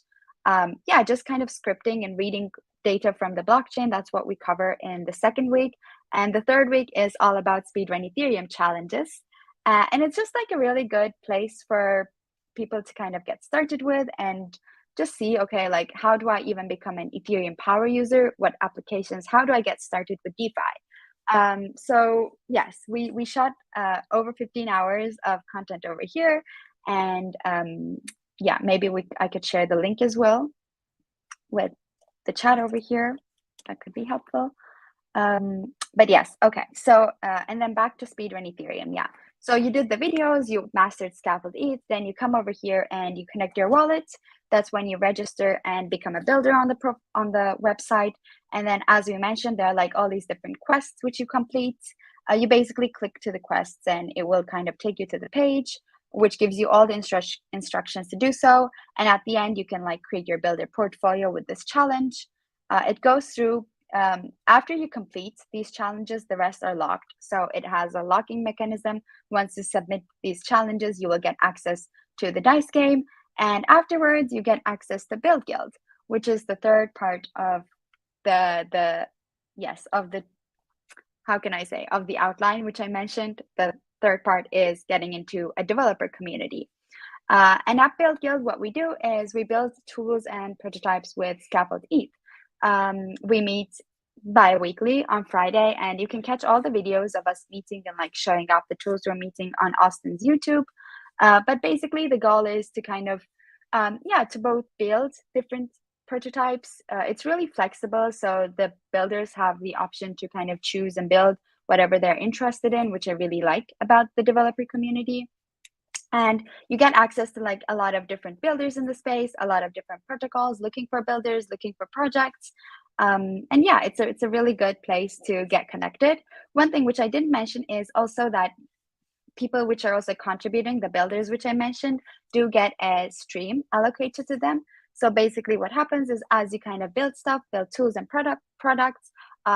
just kind of scripting and reading data from the blockchain. That's what we cover in the second week. And the third week is all about speedrun Ethereum challenges. And it's just like a really good place for people to kind of get started with and just see, okay, like how do I even become an Ethereum power user? What applications? How do I get started with DeFi? So yes, we shot over 15 hours of content over here, and maybe I could share the link as well with the chat over here. That could be helpful. But yes, okay. So and then back to speedrun Ethereum. Yeah. So you did the videos, you mastered Scaffold ETH, then you come over here and you connect your wallet. That's when you register and become a builder on the website. And then, as we mentioned, there are like all these different quests which you complete. You basically click to the quests and it will kind of take you to the page, which gives you all the instructions to do so. And at the end, you can like create your builder portfolio with this challenge. It goes through. After you complete these challenges, the rest are locked. So it has a locking mechanism. Once you submit these challenges, you will get access to the dice game. And afterwards, you get access to Build Guild, which is the third part of the outline, which I mentioned. The third part is getting into a developer community. And at Build Guild, what we do is we build tools and prototypes with Scaffold ETH. We meet bi-weekly on Friday, and you can catch all the videos of us meeting and like showing off the tools we're meeting on Austin's YouTube. But basically the goal is to kind of, to both build different prototypes. It's really flexible. So the builders have the option to kind of choose and build whatever they're interested in, which I really like about the developer community. And you get access to like a lot of different builders in the space, a lot of different protocols, looking for builders, looking for projects. It's a really good place to get connected. One thing which I didn't mention is also that people which are also contributing, the builders which I mentioned, do get a stream allocated to them. So basically what happens is as you kind of build stuff, build tools and products,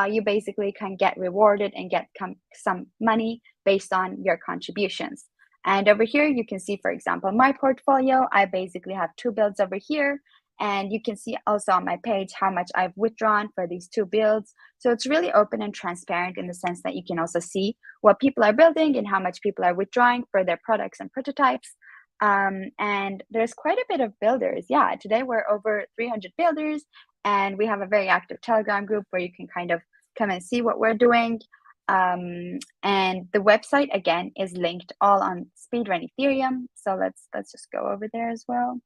you basically can get rewarded and get some money based on your contributions. And over here, you can see, for example, my portfolio. I basically have 2 builds over here. And you can see also on my page how much I've withdrawn for these 2 builds. So it's really open and transparent in the sense that you can also see what people are building and how much people are withdrawing for their products and prototypes. And there's quite a bit of builders. Yeah, today we're over 300 builders, and we have a very active Telegram group where you can kind of come and see what we're doing. And the website again is linked all on speedrun Ethereum. So let's just go over there as well.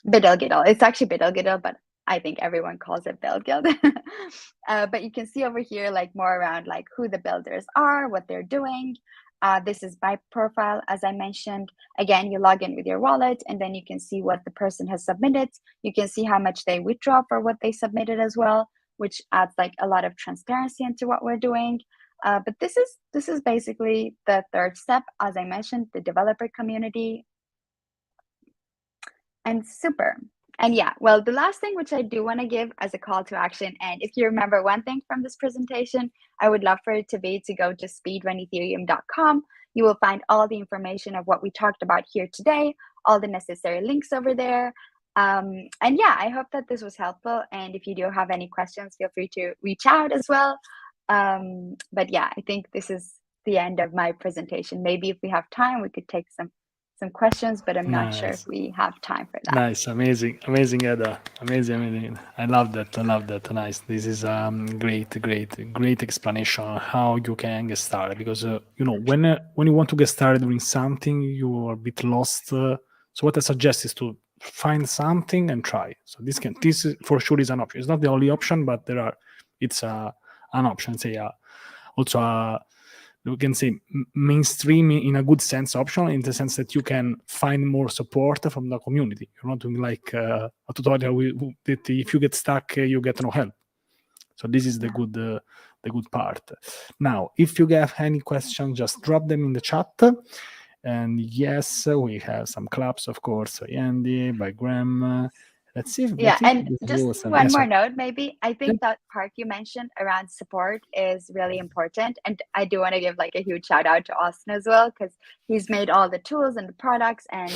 Bidilgiddle. It's actually Bidilgiddle, but I think everyone calls it Build Guild. But you can see over here like more around like who the builders are, what they're doing. This is my profile, as I mentioned. Again, you log in with your wallet, and then you can see what the person has submitted. You can see how much they withdraw for what they submitted as well, which adds like a lot of transparency into what we're doing. But this is basically the third step, as I mentioned, the developer community. And super. And yeah, well, the last thing which I do want to give as a call to action, and if you remember one thing from this presentation, I would love for it to be to go to speedrunethereum.com. You will find all the information of what we talked about here today, all the necessary links over there. And yeah, I hope that this was helpful. And if you do have any questions, feel free to reach out as well. But yeah, I think this is the end of my presentation. Maybe if we have time, we could take some some questions, but I'm not sure if Nice. we have time for that. Nice, amazing, Eda, amazing. I love that. Nice. This is great explanation on how you can get started. Because when you want to get started doing something, you are a bit lost. So what I suggest is to find something and try. So this for sure is an option. It's not the only option, but it's an option. Say also we can say mainstream in a good sense option, in the sense that you can find more support from the community. You're not doing like a tutorial that if you get stuck, you get no help. So this is the good part. Now, if you have any questions, just drop them in the chat. And yes, we have some claps, of course. Andy, by Graham. Let's see. And just one more note, maybe. I think that part you mentioned around support is really important. And I do want to give like a huge shout out to Austin as well, because he's made all the tools and the products and,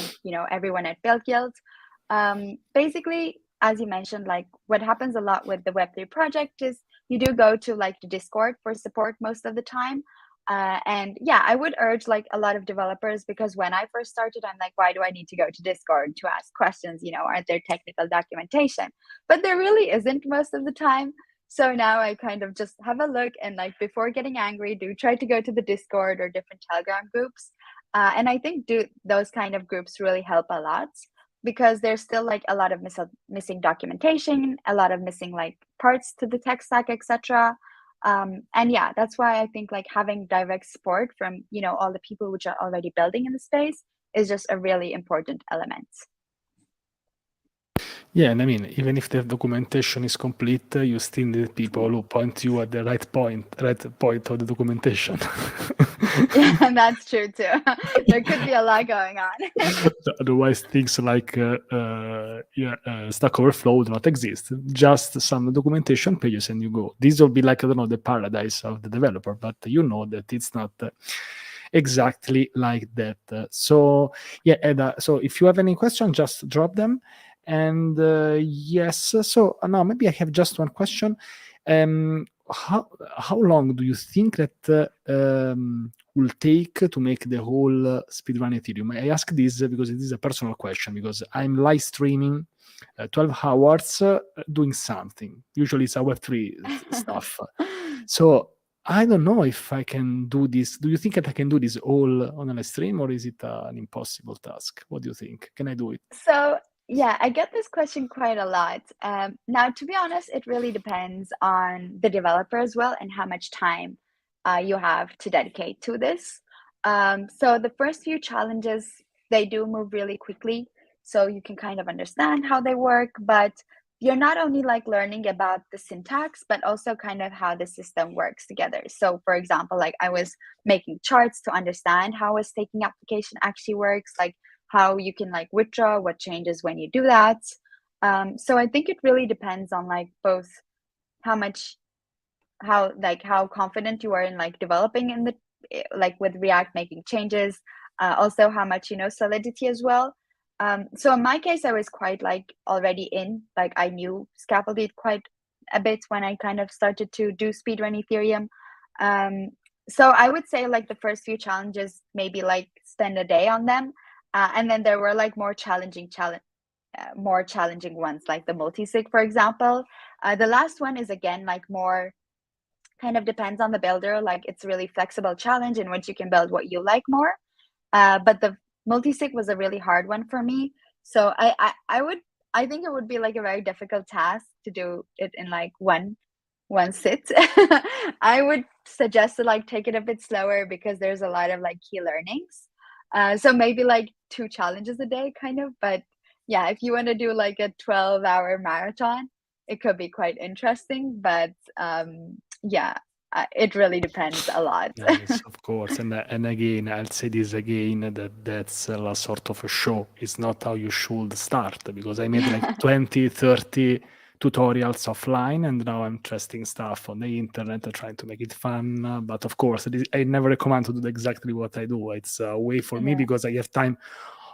everyone at Build Guild. Basically, as you mentioned, like what happens a lot with the Web3 project is you do go to like the Discord for support most of the time. And yeah, I would urge like a lot of developers, because when I first started, I'm like, why do I need to go to Discord to ask questions? Aren't there technical documentation? But there really isn't most of the time. So now I kind of just have a look, and like before getting angry, do try to go to the Discord or different Telegram groups. And I think those kind of groups really help a lot, because there's still like a lot of missing documentation, a lot of missing like parts to the tech stack, etc. And yeah, that's why I think like having direct support from, all the people which are already building in the space is just a really important element. Yeah, and I mean, even if the documentation is complete, you still need people who point you at the right point of the documentation. Yeah, that's true too. There could be a lot going on. Otherwise, things like Stack Overflow do not exist. Just some documentation pages, and you go. This will be like, I don't know, the paradise of the developer, but you know that it's not exactly like that. So yeah, Eda. So if you have any questions, just drop them. And yes, so now maybe I have just one question. How long do you think that will take to make the whole speedrun Ethereum? I ask this because it is a personal question, because I'm live streaming 12 hours doing something. Usually it's a Web3 stuff. So I don't know if I can do this. Do you think that I can do this all on a live stream, or is it an impossible task? What do you think? Can I do it? So yeah, I get this question quite a lot. Now, to be honest, it really depends on the developer as well and how much time you have to dedicate to this. So the first few challenges, they do move really quickly, so you can kind of understand how they work, but you're not only like learning about the syntax, but also kind of how the system works together. So for example, like I was making charts to understand how a staking application actually works, like how you can like withdraw, what changes when you do that. So I think it really depends on like both how confident you are in like developing in the like with React, making changes, also how much solidity as well. So in my case, I was quite like already in, like I knew Scaffolded quite a bit when I kind of started to do speedrun Ethereum. So I would say like the first few challenges, maybe like spend a day on them. And then there were like more challenging ones, like the multi-sig, for example. The last one is again like more kind of depends on the builder. Like it's a really flexible challenge in which you can build what you like more. But the multi-sig was a really hard one for me. So I think it would be like a very difficult task to do it in like one sit. I would suggest to like take it a bit slower, because there's a lot of like key learnings. So maybe like 2 challenges a day kind of, but yeah, if you want to do like a 12-hour marathon, it could be quite interesting, but yeah, it really depends a lot. Yes, of course. And again, I'll say this again, that's a sort of a show. It's not how you should start, because I made like 20, 30 tutorials offline, and now I'm testing stuff on the internet, trying to make it fun. But of course, I never recommend to do exactly what I do. It's a way for me, because I have time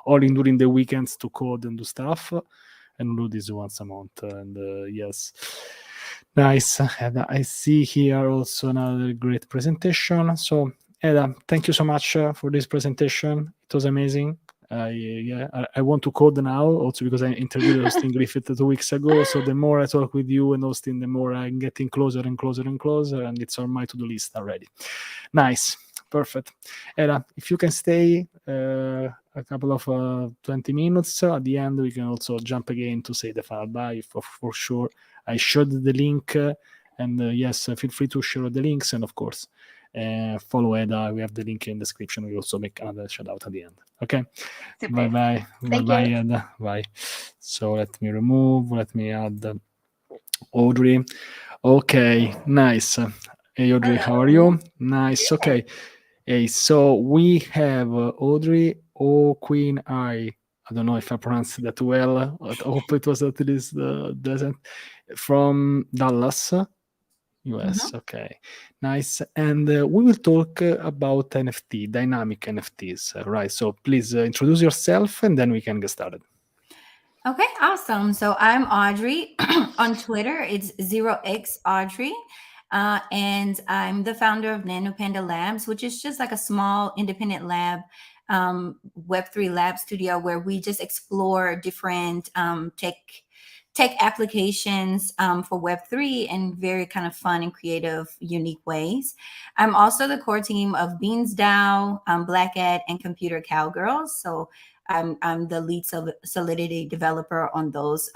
only during the weekends to code and do stuff, and do this once a month. And yes, nice. Eda, I see here also another great presentation. So Eda, thank you so much for this presentation. It was amazing. I want to code now, also because I interviewed Austin Griffith 2 weeks ago. So the more I talk with you and Austin, the more I'm getting closer and closer and closer, and it's on my to-do list already. Nice, perfect. Eda, if you can stay a couple of 20 minutes, at the end we can also jump again to say the final bye for sure. I shared the link, and yes, feel free to share the links, and of course, follow Eda. We have the link in the description. We also make another shout out at the end. Okay. Super. Bye. Thank Bye, you. Eda. Bye. So let me add Audrey. Okay, nice. Hey, Audrey, how are you? Nice. Okay. Hey, so we have Audrey Akturk. I don't know if I pronounced that well. I hope it was at least doesn't from Dallas, US. Okay, nice. And we will talk about NFT, dynamic NFTs, right? So please introduce yourself, and then we can get started. Okay, awesome. So I'm Audrey. On Twitter, it's 0xAudrey. And I'm the founder of NanoPanda Labs, which is just like a small independent lab, Web3 lab studio where we just explore different tech applications for Web3 in very kind of fun and creative, unique ways. I'm also the core team of Beans DAO, Black Ad, and Computer Cowgirls. So I'm the lead Solidity developer on those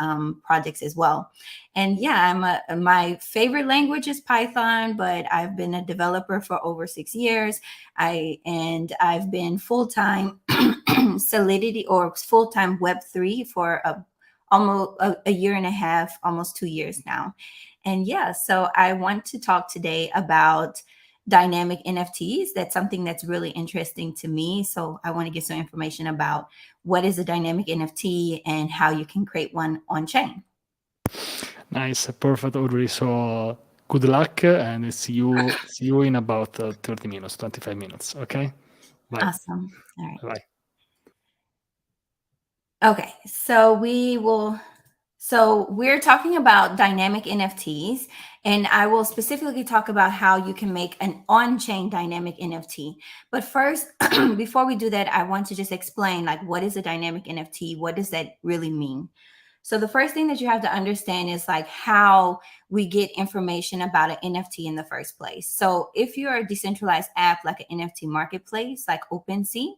projects as well. And yeah, my favorite language is Python, but I've been a developer for over 6 years. I've been full-time Solidity or full-time Web3 for almost a year and a half, almost 2 years now. And yeah, so I want to talk today about dynamic NFTs. That's something that's really interesting to me. So I want to get some information about what is a dynamic NFT and how you can create one on chain. Nice, perfect, Audrey. So good luck, and see you in about 30 minutes, 25 minutes. Okay. Bye. Awesome. All right. Bye. Okay, so we're talking about dynamic NFTs, and I will specifically talk about how you can make an on-chain dynamic NFT. But first, before we do that, I want to just explain like what is a dynamic NFT? What does that really mean? So the first thing that you have to understand is like how we get information about an NFT in the first place. So if you're a decentralized app like an NFT marketplace like OpenSea,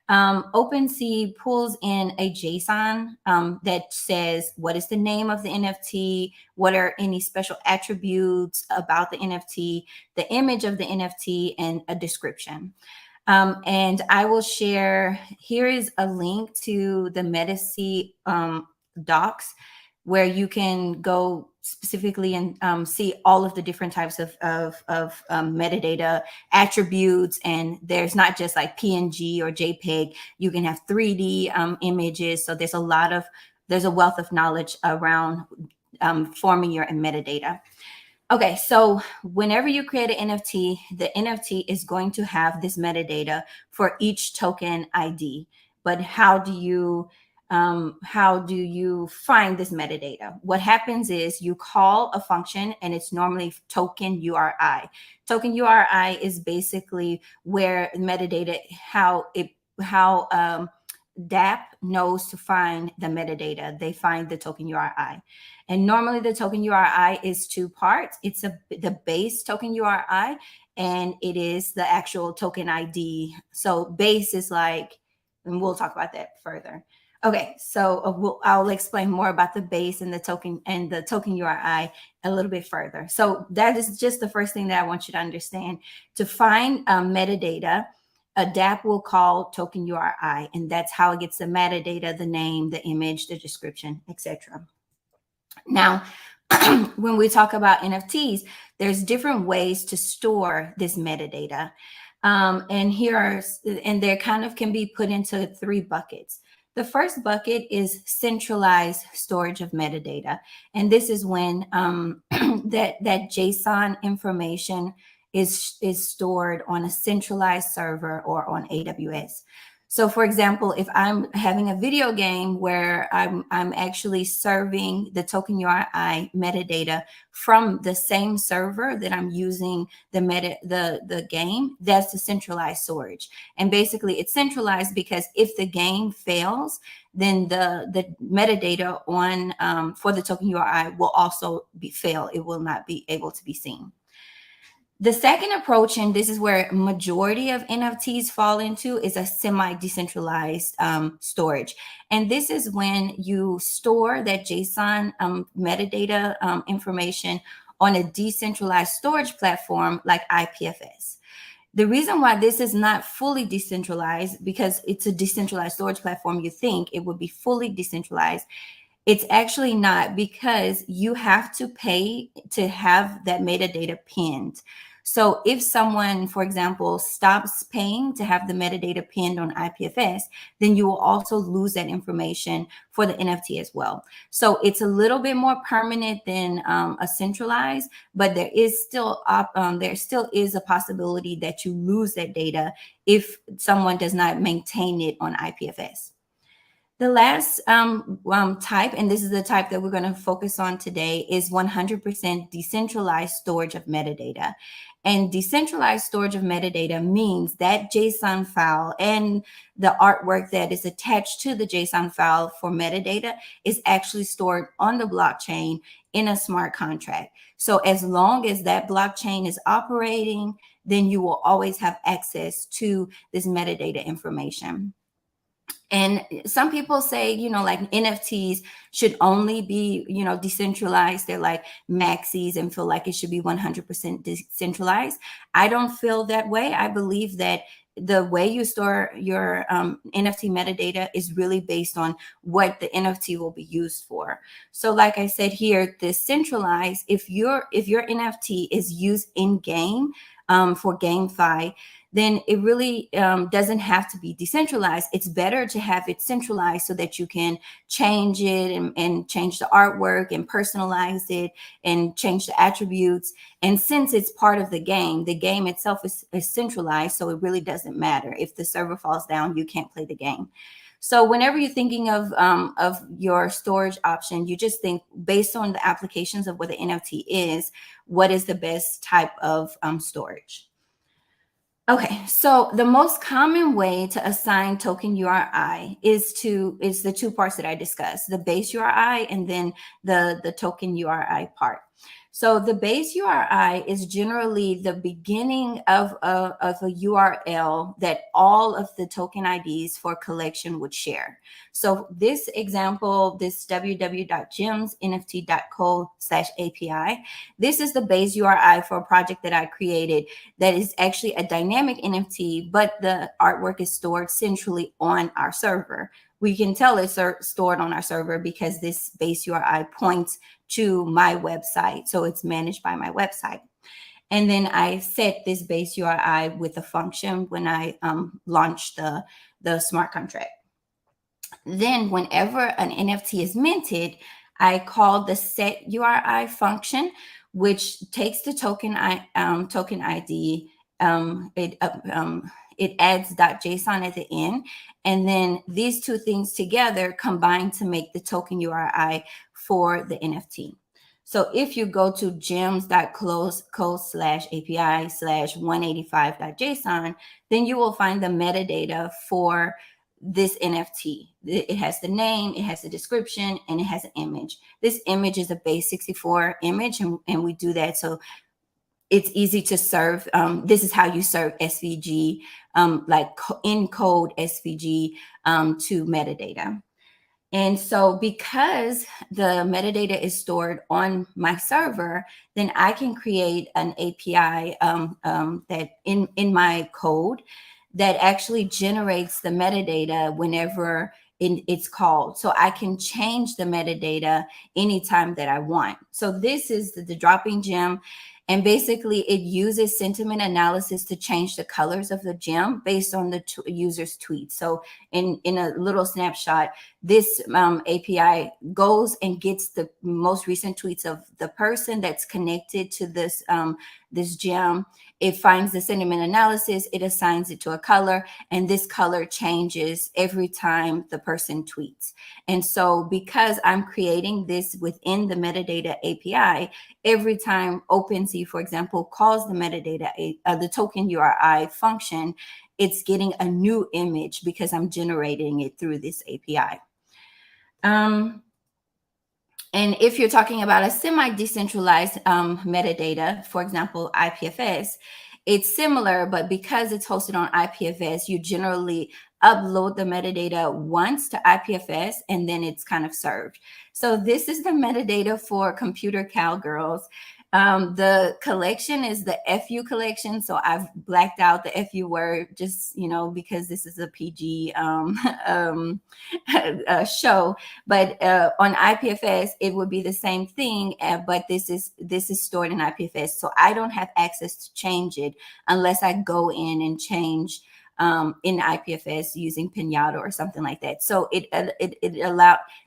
OpenSea pulls in a JSON that says what is the name of the NFT, what are any special attributes about the NFT, the image of the NFT, and a description. And I will share, here is a link to the MetaSea docs where you can go specifically and see all of the different types of metadata attributes. And there's not just like PNG or JPEG. You can have 3D images. So there's a wealth of knowledge around forming your metadata. Okay, so whenever you create an NFT, the NFT is going to have this metadata for each token ID. But how do you find this metadata? What happens is you call a function, and it's normally token URI. Token URI is basically where metadata, how dapp knows to find the metadata. They find the token URI. And normally the token URI is 2 parts. It's the base token URI, and it is the actual token ID. So base is like, and we'll talk about that further. Okay, so I'll explain more about the base and the token URI a little bit further. So that is just the first thing that I want you to understand. To find metadata, a dapp will call token URI, and that's how it gets the metadata, the name, the image, the description, etc. Now, when we talk about NFTs, there's different ways to store this metadata. And there kind of can be put into 3 buckets. The first bucket is centralized storage of metadata. And this is when that JSON information is stored on a centralized server or on AWS. So for example, if I'm having a video game where I'm actually serving the token URI metadata from the same server that I'm using the game, that's the centralized storage. And basically it's centralized because if the game fails, then the metadata on for the token URI will also fail. It will not be able to be seen. The second approach, and this is where majority of NFTs fall into, is a semi-decentralized storage. And this is when you store that JSON metadata information on a decentralized storage platform like IPFS. The reason why this is not fully decentralized, because it's a decentralized storage platform, you think it would be fully decentralized. It's actually not, because you have to pay to have that metadata pinned. So if someone, for example, stops paying to have the metadata pinned on IPFS, then you will also lose that information for the NFT as well. So it's a little bit more permanent than a centralized, but there still is a possibility that you lose that data if someone does not maintain it on IPFS. The last type, and this is the type that we're going to focus on today, is 100% decentralized storage of metadata. And decentralized storage of metadata means that JSON file and the artwork that is attached to the JSON file for metadata is actually stored on the blockchain in a smart contract. So as long as that blockchain is operating, then you will always have access to this metadata information. And some people say, like NFTs should only be, decentralized. They're like maxis and feel like it should be 100% decentralized. I don't feel that way. I believe that the way you store your NFT metadata is really based on what the NFT will be used for. So like I said here, decentralized, if your NFT is used in game for GameFi, then it really doesn't have to be decentralized. It's better to have it centralized so that you can change it and change the artwork and personalize it and change the attributes. And since it's part of the game itself is centralized, so it really doesn't matter. If the server falls down, you can't play the game. So whenever you're thinking of your storage option, you just think based on the applications of what the NFT is, what is the best type of storage? Okay, so the most common way to assign token URI is the two parts that I discussed, the base URI and then the token URI part. So the base URI is generally the beginning of a URL that all of the token IDs for collection would share. So this example, this www.gemsnft.co/API, this is the base URI for a project that I created that is actually a dynamic NFT, but the artwork is stored centrally on our server. We can tell it's stored on our server because this base URI points to my website. So it's managed by my website. And then I set this base URI with a function when I launched the smart contract. Then whenever an NFT is minted, I call the set URI function, which takes the token ID. It adds .json at the end. And then these two things together combine to make the token URI for the NFT. So if you go to gems.co/API/185.json, then you will find the metadata for this NFT. It has the name, it has the description, and it has an image. This image is a base 64 image, and we do that so it's easy to serve. This is how you serve SVG, like encode SVG to metadata. And so because the metadata is stored on my server, then I can create an API that in my code that actually generates the metadata whenever it's called. So I can change the metadata anytime that I want. So this is the dropping gem. And basically it uses sentiment analysis to change the colors of the gem based on the user's tweet. So in a little snapshot, this API goes and gets the most recent tweets of the person that's connected to this this gem. It finds the sentiment analysis, it assigns it to a color, and this color changes every time the person tweets. And so because I'm creating this within the metadata API, every time OpenSea, for example, calls the metadata, the token URI function, it's getting a new image because I'm generating it through this API. And if you're talking about a semi-decentralized metadata, for example, IPFS, it's similar, but because it's hosted on IPFS, you generally upload the metadata once to IPFS, and then it's kind of served. So this is the metadata for Computer Cowgirls. The collection is the FU collection. So I've blacked out the FU word just, you know, because this is a PG show. But on IPFS, it would be the same thing, but this is stored in IPFS. So I don't have access to change it unless I go in and change in IPFS using Pinata or something like that. So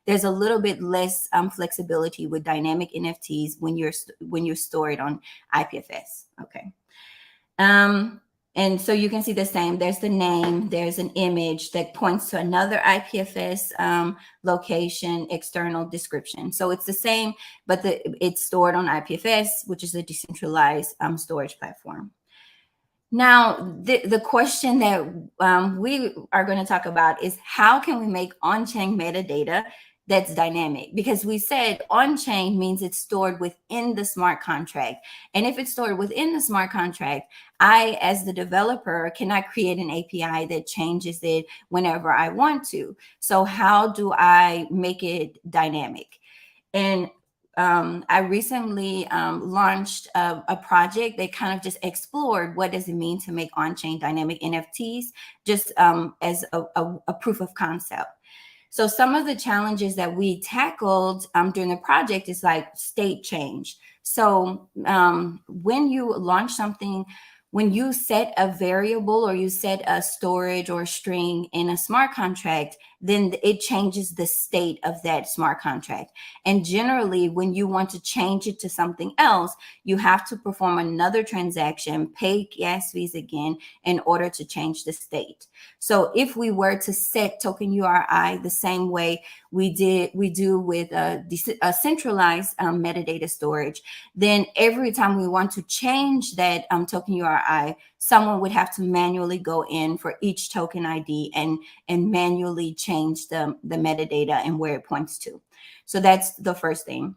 there's a little bit less flexibility with dynamic NFTs when you're stored on IPFS. Okay. And so you can see the same. There's the name, there's an image that points to another IPFS location, external description. So it's the same, but it's stored on IPFS, which is a decentralized storage platform. Now, the question that we are going to talk about is how can we make on-chain metadata that's dynamic? Because we said on-chain means it's stored within the smart contract. And if it's stored within the smart contract, I, as the developer, cannot create an API that changes it whenever I want to. So how do I make it dynamic? And I recently launched a project that kind of just explored what does it mean to make on-chain dynamic NFTs, just as a proof of concept. So some of the challenges that we tackled during the project is like state change. So when you launch something, when you set a variable or you set a storage or a string in a smart contract, then it changes the state of that smart contract. And generally, when you want to change it to something else, you have to perform another transaction, pay gas fees again in order to change the state. So if we were to set token URI the same way we do with a centralized metadata storage, then every time we want to change that token URI, someone would have to manually go in for each token ID and manually change the metadata and where it points to. So that's the first thing.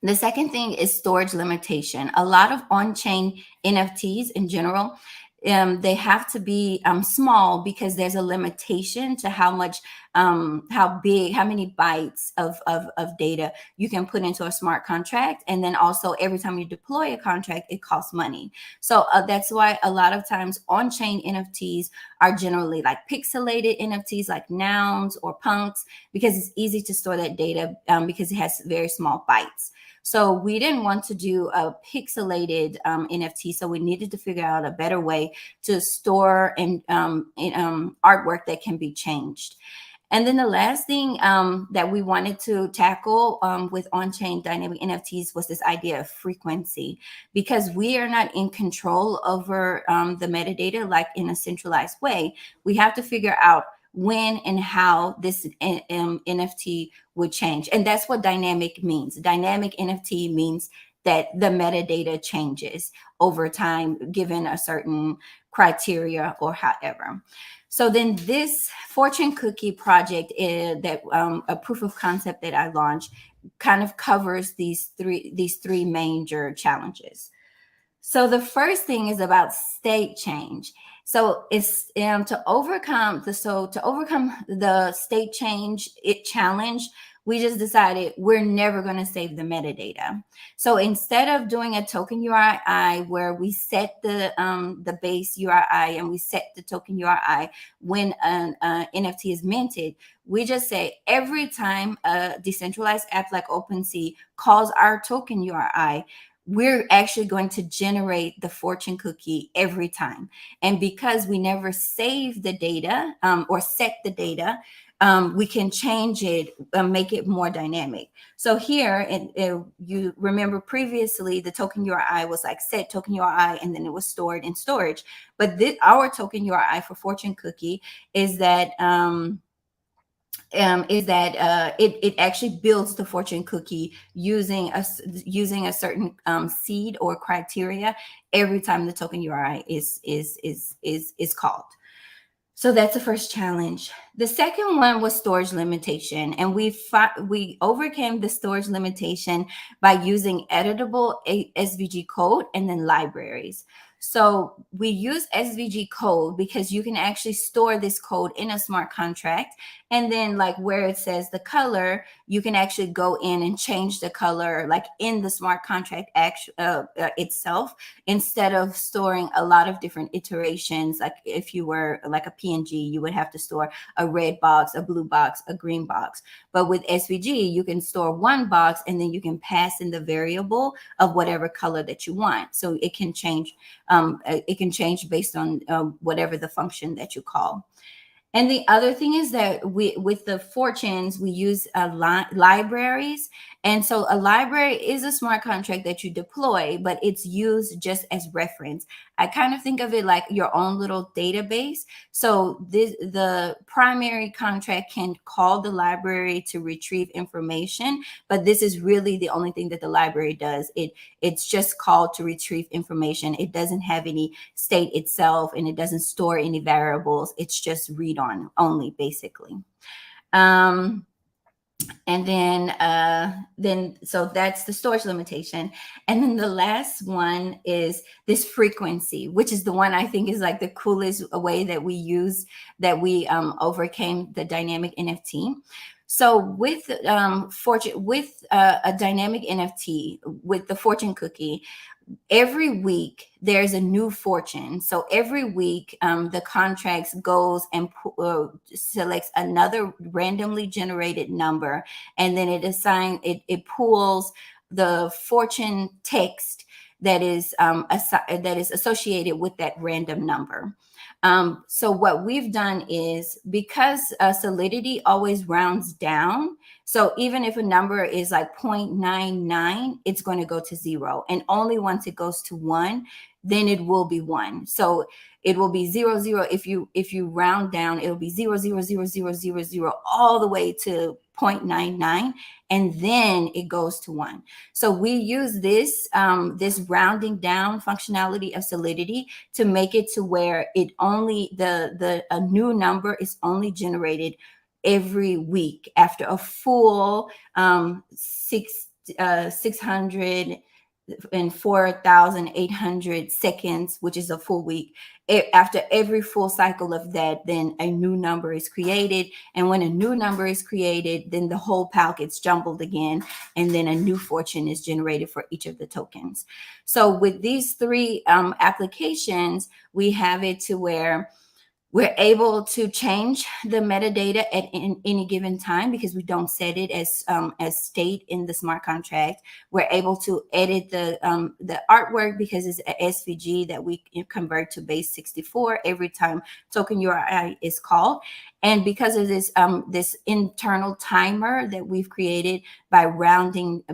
The second thing is storage limitation. A lot of on-chain NFTs in general, they have to be small because there's a limitation to how much, how many bytes of data you can put into a smart contract. And then also every time you deploy a contract, it costs money. So that's why a lot of times on-chain NFTs are generally like pixelated NFTs like nouns or punks, because it's easy to store that data because it has very small bytes. So we didn't want to do a pixelated NFT, so we needed to figure out a better way to store and artwork that can be changed. And then the last thing that we wanted to tackle with on-chain dynamic NFTs was this idea of frequency, because we are not in control over the metadata like in a centralized way. We have to figure out when and how this NFT would change. And that's what dynamic means. Dynamic NFT means that the metadata changes over time, given a certain criteria or however. So then this fortune cookie project that a proof of concept that I launched kind of covers these three major challenges. So the first thing is about state change. So it's to overcome the state change challenge, we just decided we're never going to save the metadata. So instead of doing a token URI where we set the base URI and we set the token URI when an NFT is minted, we just say every time a decentralized app like OpenSea calls our token URI, we're actually going to generate the fortune cookie every time. And because we never save the data or set the data, we can change it, make it more dynamic. So here, you remember previously the token URI was like set token URI, and then it was stored in storage. But our token URI for fortune cookie is that it actually builds the fortune cookie using a certain seed or criteria every time the token URI is called. So that's the first challenge. The second one was storage limitation, and we overcame the storage limitation by using editable SVG code and then libraries. So we use SVG code because you can actually store this code in a smart contract, and then like where it says the color, you can actually go in and change the color like in the smart contract itself, instead of storing a lot of different iterations. Like if you were like a PNG, you would have to store a red box, a blue box, a green box. But with SVG, you can store one box and then you can pass in the variable of whatever color that you want. So it can change. It can change based on whatever the function that you call. And the other thing is that with the fortunes, we use libraries. And so a library is a smart contract that you deploy, but it's used just as reference. I kind of think of it like your own little database. So the primary contract can call the library to retrieve information, but this is really the only thing that the library does. It's just called to retrieve information. It doesn't have any state itself, and it doesn't store any variables. It's just read on only, basically. And then so that's the storage limitation. And then the last one is this frequency, which is the one I think is like the coolest way that we overcame the dynamic NFT. So with a dynamic NFT, with the fortune cookie, every week there's a new fortune. So every week the contracts goes and selects another randomly generated number, and then it pulls the fortune text that is associated with that random number. So what we've done is, because Solidity always rounds down, so even if a number is like 0.99, it's going to go to 0. And only once it goes to 1, then it will be 1. So it will be 0, 0. If you round down, it'll be 0, 0, 0, 0, 0, 0, all the way to 0.99, and then it goes to 1. So we use this rounding down functionality of Solidity to make it to where it only a new number is only generated every week after a full 604,800 seconds, which is a full week. After every full cycle of that, then a new number is created. And when a new number is created, then the whole pile gets jumbled again, and then a new fortune is generated for each of the tokens. So with these three applications, we have it to where we're able to change the metadata at any given time, because we don't set it as state in the smart contract. We're able to edit the artwork because it's an SVG that we convert to base 64 every time token URI is called. And because of this this internal timer that we've created by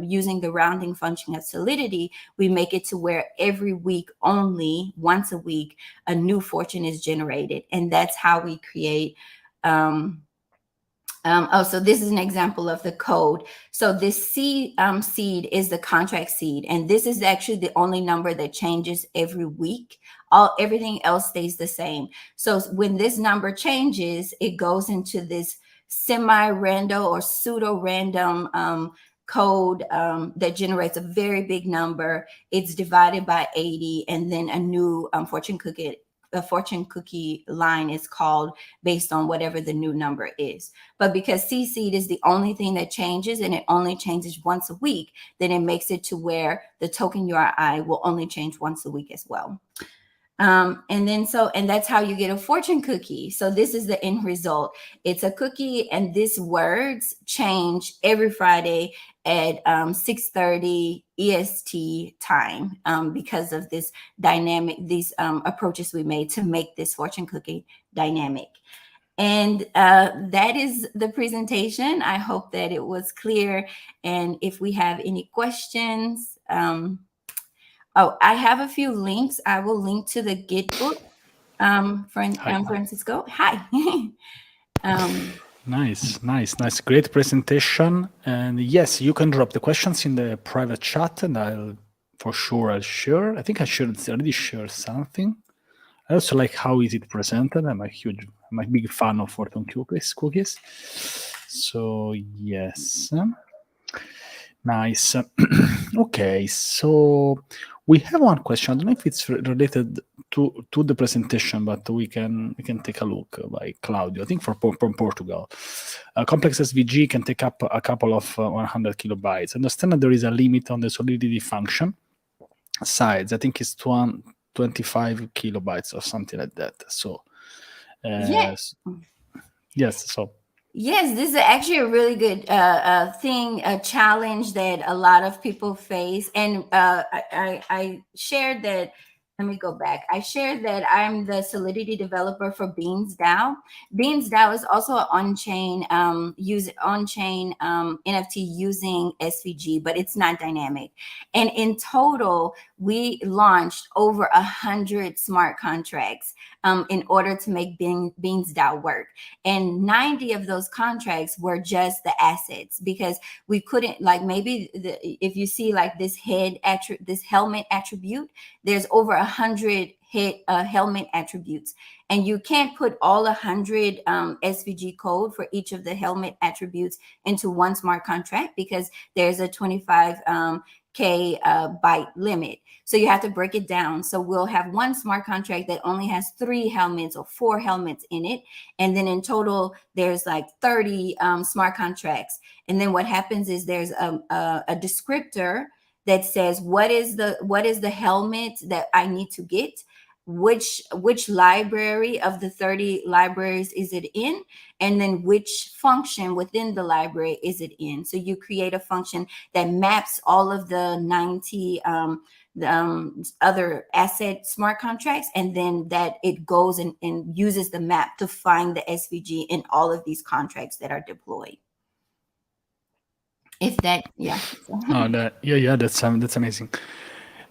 using the rounding function of Solidity, we make it to where every week, only once a week, a new fortune is generated. And that's how we create so this is an example of the code. So this seed is the contract seed, and this is actually the only number that changes every week. Everything else stays the same. So when this number changes, it goes into this semi-random or pseudo-random code that generates a very big number. It's divided by 80, and then a new fortune cookie line is called based on whatever the new number is. But because C-seed is the only thing that changes, and it only changes once a week, then it makes it to where the token URI will only change once a week as well. And that's how you get a fortune cookie. So this is the end result. It's a cookie, and these words change every Friday at 6:30 EST time because of this these approaches we made to make this fortune cookie dynamic. And that is the presentation. I hope that it was clear. And if we have any questions, I have a few links. I will link to the Git book. Francisco, hi. Nice. Great presentation. And yes, you can drop the questions in the private chat, and I'll share. I think I already shared something. I also like how is it presented. I'm a big fan of fortune cookies. So yes. Nice. Okay, so we have one question. I don't know if it's related to the presentation, but we can take a look by Claudio. I think from Portugal. A complex SVG can take up a couple of 100 kilobytes. I understand that there is a limit on the solidity function size. I think it's 25 kilobytes or something like that. So yes. So. Yes, this is actually a really good a challenge that a lot of people face. And I shared that. Let me go back. I shared that I'm the Solidity developer for Beans DAO. Beans DAO is also an on-chain NFT using SVG, but it's not dynamic. And in total, we launched over 100 smart contracts in order to make Beans DAO work. And 90 of those contracts were just the assets, because we couldn't, like, maybe if you see like this helmet attribute, there's over 100 helmet attributes, and you can't put all 100 SVG code for each of the helmet attributes into one smart contract, because there's a 25K byte limit. So you have to break it down. So we'll have one smart contract that only has 3 helmets or 4 helmets in it. And then in total, there's like 30 smart contracts. And then what happens is there's a descriptor that says what is the helmet that I need to get, which library of the 30 libraries is it in, and then which function within the library is it in. So you create a function that maps all of the 90 other asset smart contracts, and then that it goes and uses the map to find the SVG in all of these contracts that are deployed. If that, yeah. That's amazing.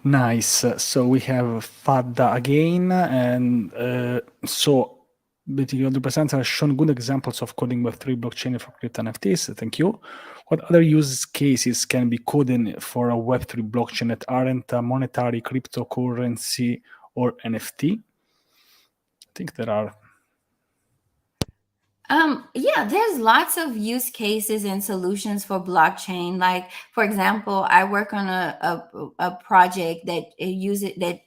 Nice. So we have Fadda again, and so basically all the presenters have shown good examples of coding Web3 blockchain for crypto NFTs. Thank you. What other use cases can be coded for a Web3 blockchain that aren't a monetary cryptocurrency or NFT? I think there are. There's lots of use cases and solutions for blockchain. Like, for example, I work on a project that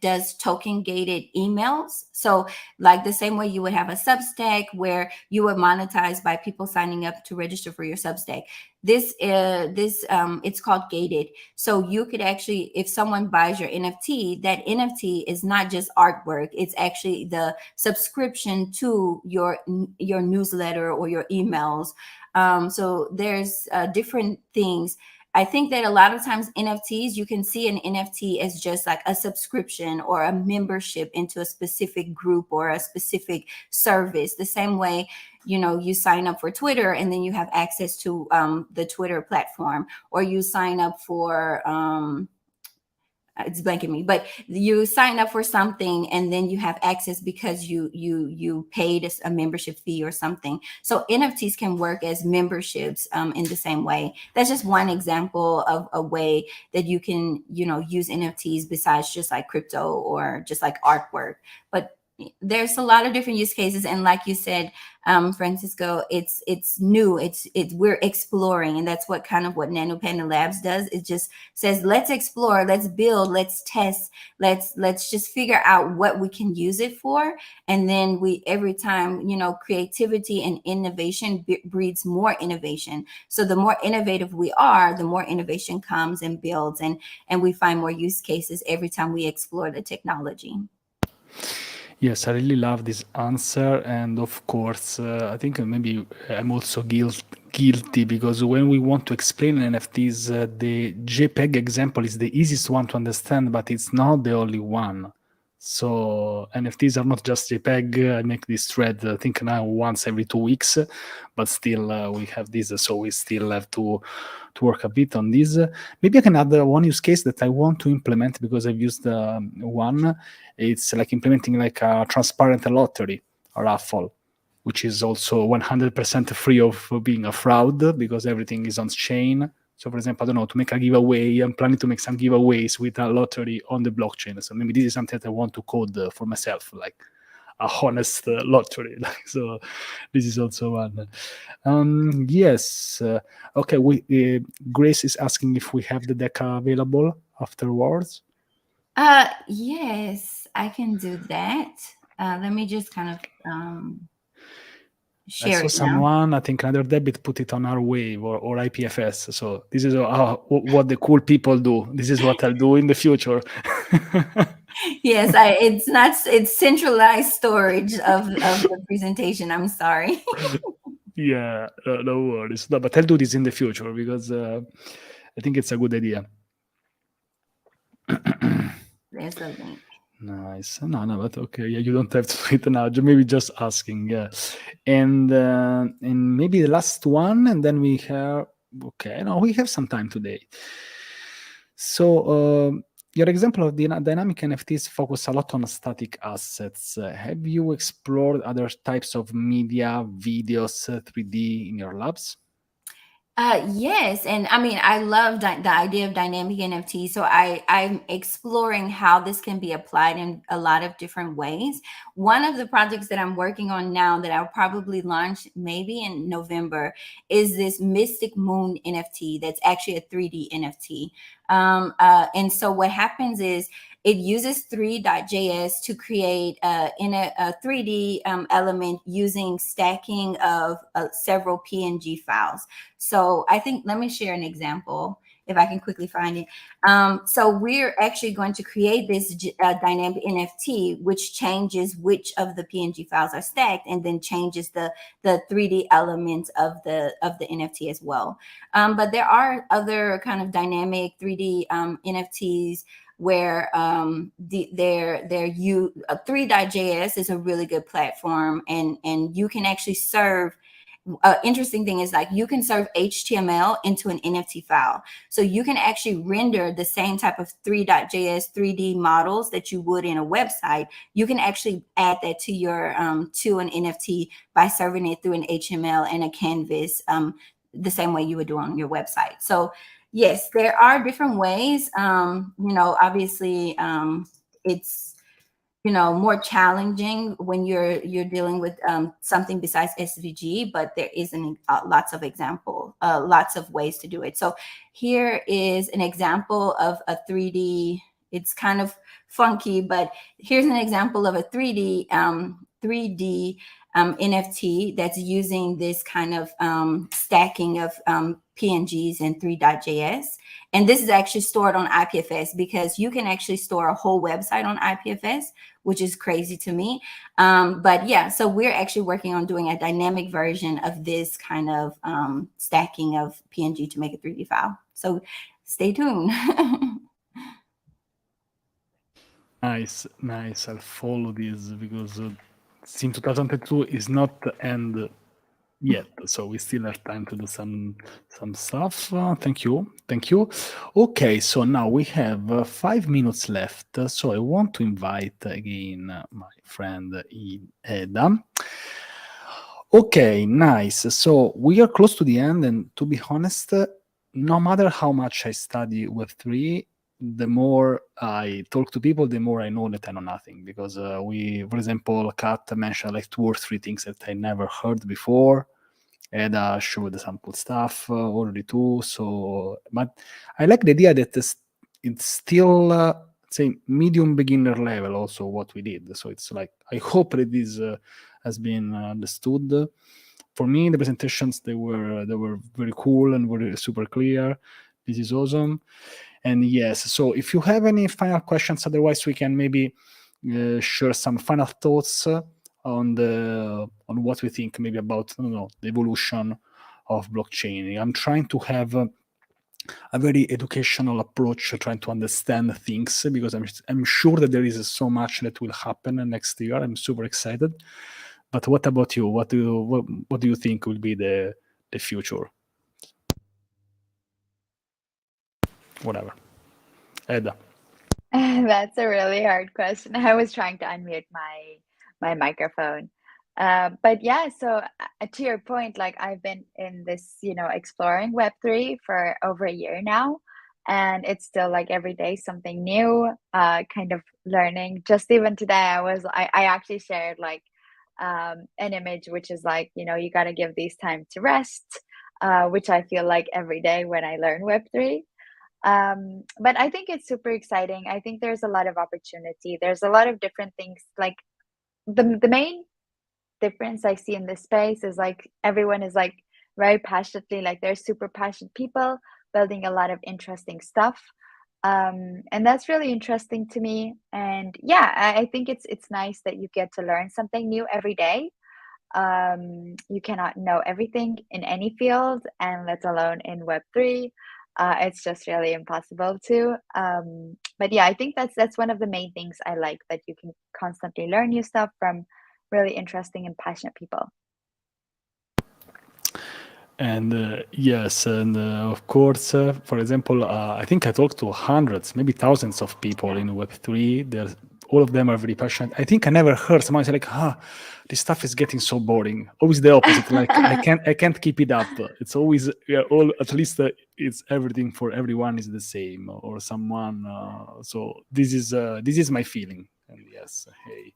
does token gated emails. So like the same way you would have a Substack where you would monetize by people signing up to register for your Substack. It's called gated. So you could actually, if someone buys your NFT, that NFT is not just artwork. It's actually the subscription to your newsletter or your emails. So there's different things. I think that a lot of times NFTs, you can see an NFT as just like a subscription or a membership into a specific group or a specific service. The same way, you sign up for Twitter and then you have access to the Twitter platform, or you sign up for it's blanking me, but you sign up for something and then you have access because you paid a membership fee or something. So NFTs can work as memberships in the same way. That's just one example of a way that you can, use NFTs besides just like crypto or just like artwork. But there's a lot of different use cases, and like you said, Francisco, it's new. We're exploring, and that's what Nano Panda Labs does. It just says, let's explore, let's build, let's test, let's just figure out what we can use it for, and then every time, creativity and innovation breeds more innovation. So the more innovative we are, the more innovation comes and builds, and we find more use cases every time we explore the technology. Yes, I really love this answer, and of course, I think maybe I'm also guilty because when we want to explain NFTs, the JPEG example is the easiest one to understand, but it's not the only one. So NFTs are not just JPEG. I make this thread, I think now once every 2 weeks, but still we have this, so we still have to work a bit on this. Maybe I can add one use case that I want to implement because I've used one. It's like implementing like a transparent lottery, a raffle, which is also 100% free of being a fraud because everything is on chain. So, for example, I don't know, to make a giveaway, I'm planning to make some giveaways with a lottery on the blockchain. So maybe this is something that I want to code for myself, like a honest lottery. So this is also one. Yes. Okay. Grace is asking if we have the deck available afterwards. Yes, I can do that. Let me just kind of share I saw it now. someone, I think another debit, put it on our wave or IPFS. So this is what the cool people do. This is what I'll do in the future. Yes, it's centralized storage of the presentation. I'm sorry. Yeah, no worries. No, but I'll do this in the future because I think it's a good idea. There's the link. Nice. No, but okay. Yeah, you don't have to do it now. Maybe just asking. Yeah, and maybe the last one, and then we have. Okay, no, we have some time today. So your example of the dynamic NFTs focus a lot on static assets. Have you explored other types of media, videos, 3D in your labs? Yes, and I mean, I love the idea of dynamic NFT. So I'm exploring how this can be applied in a lot of different ways. One of the projects that I'm working on now that I'll probably launch maybe in November is this Mystic Moon NFT that's actually a 3D NFT. And so what happens is it uses 3.js to create in a 3D element using stacking of several PNG files. So I think, let me share an example if I can quickly find it. So we're actually going to create this dynamic NFT, which changes which of the PNG files are stacked and then changes the 3D elements of the NFT as well. But there are other kind of dynamic 3D NFTs where 3.js is a really good platform, and you can actually serve. Interesting thing is, like, you can serve HTML into an NFT file. So you can actually render the same type of 3.js 3D models that you would in a website. You can actually add that to your to an NFT by serving it through an HTML and a canvas, the same way you would do on your website. So yes, there are different ways. Obviously, it's more challenging when you're dealing with something besides SVG, but there isn't lots of lots of ways to do it. So here is an example of a 3D. It's kind of funky, but here's an example of a 3D NFT that's using this kind of stacking of PNGs and 3.js. And this is actually stored on IPFS, because you can actually store a whole website on IPFS, which is crazy to me. But yeah, so we're actually working on doing a dynamic version of this kind of stacking of PNG to make a 3D file. So stay tuned. Nice. I'll follow this because Sim 2022 is not the end yet, so we still have time to do some stuff. Thank you. Okay, so now we have 5 minutes left, so I want to invite again my friend Eda. Okay, nice. So we are close to the end, and to be honest, no matter how much I study Web3, the more I talk to people, the more I know that I know nothing. Because for example, Kat mentioned like 2 or 3 things that I never heard before. Eda showed some cool stuff already too. So, but I like the idea that it's still, say, medium beginner level also what we did. So it's like, I hope that this has been understood. For me, the presentations, they were very cool and were super clear. This is awesome. And yes, so if you have any final questions, otherwise we can maybe share some final thoughts on what we think maybe about the evolution of blockchain. I'm trying to have a very educational approach, trying to understand things, because I'm sure that there is so much that will happen next year. I'm super excited. But what about you? What do you think will be the future? Whatever. Eda. That's a really hard question. I was trying to unmute my microphone. But yeah, so to your point, like I've been in this, exploring Web3 for over a year now, and it's still like every day something new, kind of learning. Just even today, I actually shared like an image which is like, you got to give these time to rest, which I feel like every day when I learn Web3. But I think it's super exciting. I think there's a lot of opportunity. There's a lot of different things. Like the main difference I see in this space is like everyone is like very passionately, like they're super passionate people building a lot of interesting stuff. And that's really interesting to me. And yeah, I think it's nice that you get to learn something new every day. You cannot know everything in any field, and let alone in Web3. It's just really impossible to. But yeah, I think that's one of the main things I like, that you can constantly learn new stuff from really interesting and passionate people. And yes, and of course, for example, I think I talked to hundreds, maybe thousands of people in Web3. All of them are very passionate. I think I never heard someone say like, this stuff is getting so boring. Always the opposite. Like I can't keep it up. It's always at least it's everything for everyone is the same, or someone. So this is my feeling. And yes, hey.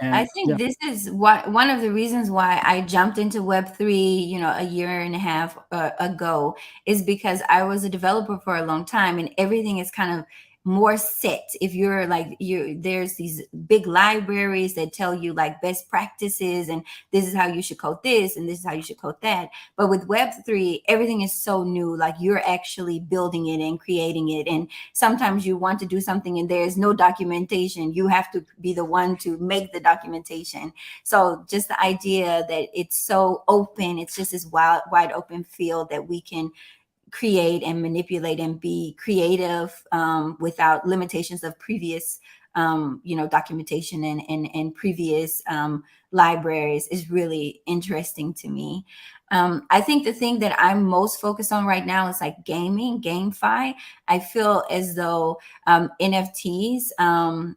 I think this is one of the reasons why I jumped into Web3, a year and a half ago, is because I was a developer for a long time, and everything is kind of more set. If you're like there's these big libraries that tell you like best practices, and this is how you should code this, and this is how you should code that. But with Web3, everything is so new. Like you're actually building it and creating it, and sometimes you want to do something and there's no documentation. You have to be the one to make the documentation. So just the idea that it's so open, it's just this wide open field that we can create and manipulate and be creative without limitations of previous documentation and previous libraries is really interesting to me. I think the thing that I'm most focused on right now is like GameFi. I feel as though NFTs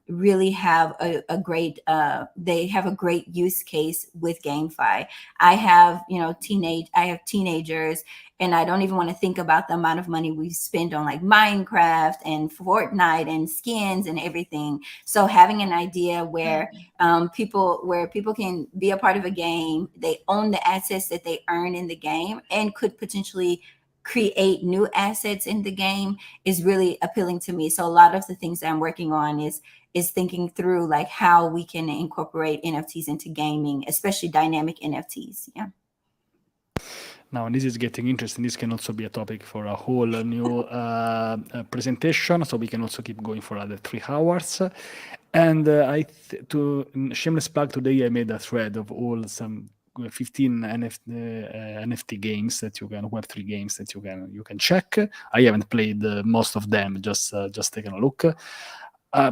really have a great use case with GameFi. I have teenagers, and I don't even want to think about the amount of money we spend on like Minecraft and Fortnite and skins and everything. So having an idea where people can be a part of a game, they own the assets that they earn in the game, and could potentially create new assets in the game is really appealing to me. So a lot of the things that I'm working on is thinking through like how we can incorporate NFTs into gaming, especially dynamic NFTs. Yeah. Now, this is getting interesting. This can also be a topic for a whole new presentation, so we can also keep going for other 3 hours. And to shameless plug, today I made a thread of all some 15 NFT games that you can, Web3 games that you can check. I haven't played most of them, just taking a look.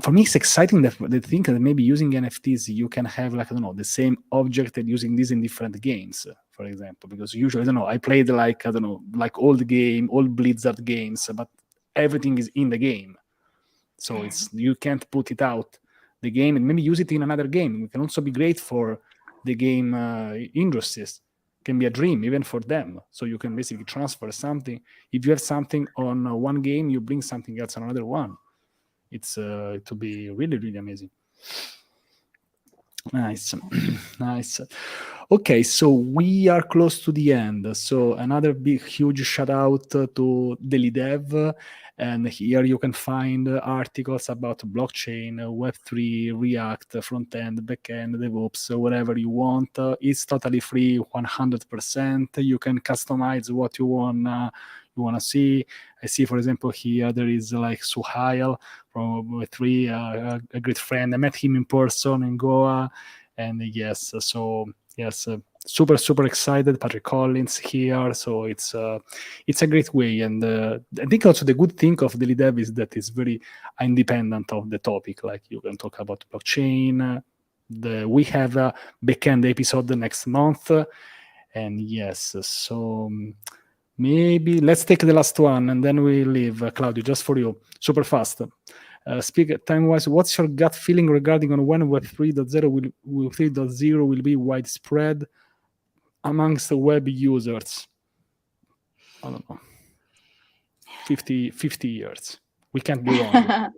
For me, it's exciting that they think that maybe using NFTs, you can have like, I don't know, the same object and using this in different games, for example, because usually, I don't know, I played like, I don't know, like old Blizzard games, but everything is in the game. So you can't put it out the game and maybe use it in another game. It can also be great for the game industries. It can be a dream even for them. So you can basically transfer something. If you have something on one game, you bring something else on another one. It will be really, really amazing. Nice. Nice. Okay, so we are close to the end. So another big, huge shout out to daily.dev And here you can find articles about blockchain, Web3, React, front-end, back-end, DevOps, whatever you want. It's totally free, 100%. You can customize what you wanna see. I see, for example, here there is like Suhail from Web3, a great friend. I met him in person in Goa, and yes, super excited. Patrick Collins here, so it's a great way. And I think also the good thing of Daily Dev is that it's very independent of the topic. Like you can talk about blockchain. We have a backend episode next month, and yes, so maybe let's take the last one and then we leave. Claudio, just for you, super fast. Speak time-wise, what's your gut feeling regarding on when Web 3.0 will be widespread amongst the web users? I don't know. 50 years. We can't be wrong.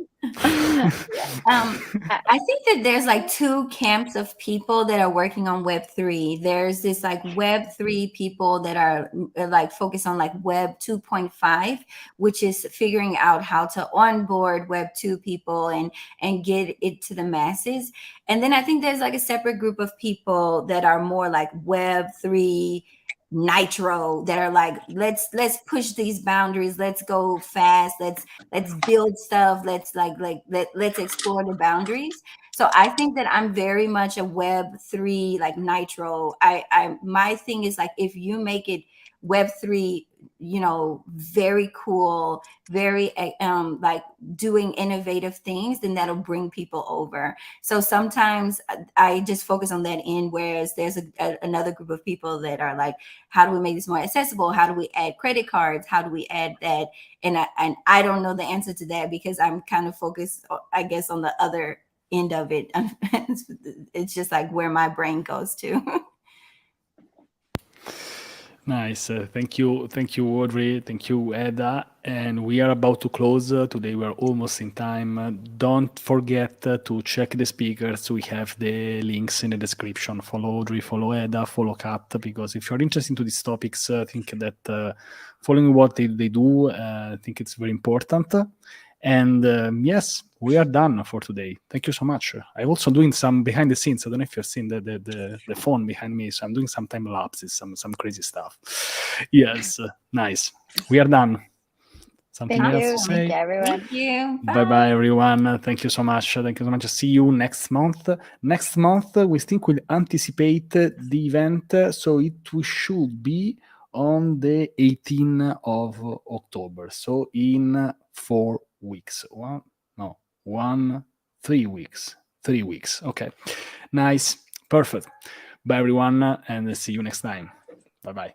I think that there's like two camps of people that are working on Web3. There's this like Web3 people that are like focused on like Web 2.5, which is figuring out how to onboard Web 2 people and get it to the masses. And then I think there's like a separate group of people that are more like Web3 nitro, that are like, let's push these boundaries, let's go fast, let's build stuff, let's explore the boundaries. So I think that I'm very much a Web3 like nitro. I my thing is like, if you make it Web3, very cool, very like doing innovative things, then that'll bring people over. So sometimes I just focus on that end, whereas there's another group of people that are like, how do we make this more accessible? How do we add credit cards? How do we add that? And I don't know the answer to that, because I'm kind of focused, I guess, on the other end of it. It's just like where my brain goes to. Nice. Thank you, Audrey. Thank you, Eda. And we are about to close. Today we're almost in time. Don't forget to check the speakers. We have the links in the description. Follow Audrey, follow Eda, follow Kat, because if you're interested into these topics, I think that following what they do, I think it's very important. And yes, we are done for today. Thank you so much. I'm also doing some behind the scenes. I don't know if you've seen the phone behind me. So I'm doing some time lapses, some crazy stuff. Yes, nice. We are done. Something Thank else you. to say? Thank you, everyone. Thank you. Bye, everyone. Thank you so much. See you next month. Next month, we think we'll anticipate the event. So it should be on the 18th of October. So in 4 weeks. 3 weeks. 3 weeks. Okay. Nice. Perfect. Bye, everyone. And see you next time. Bye-bye.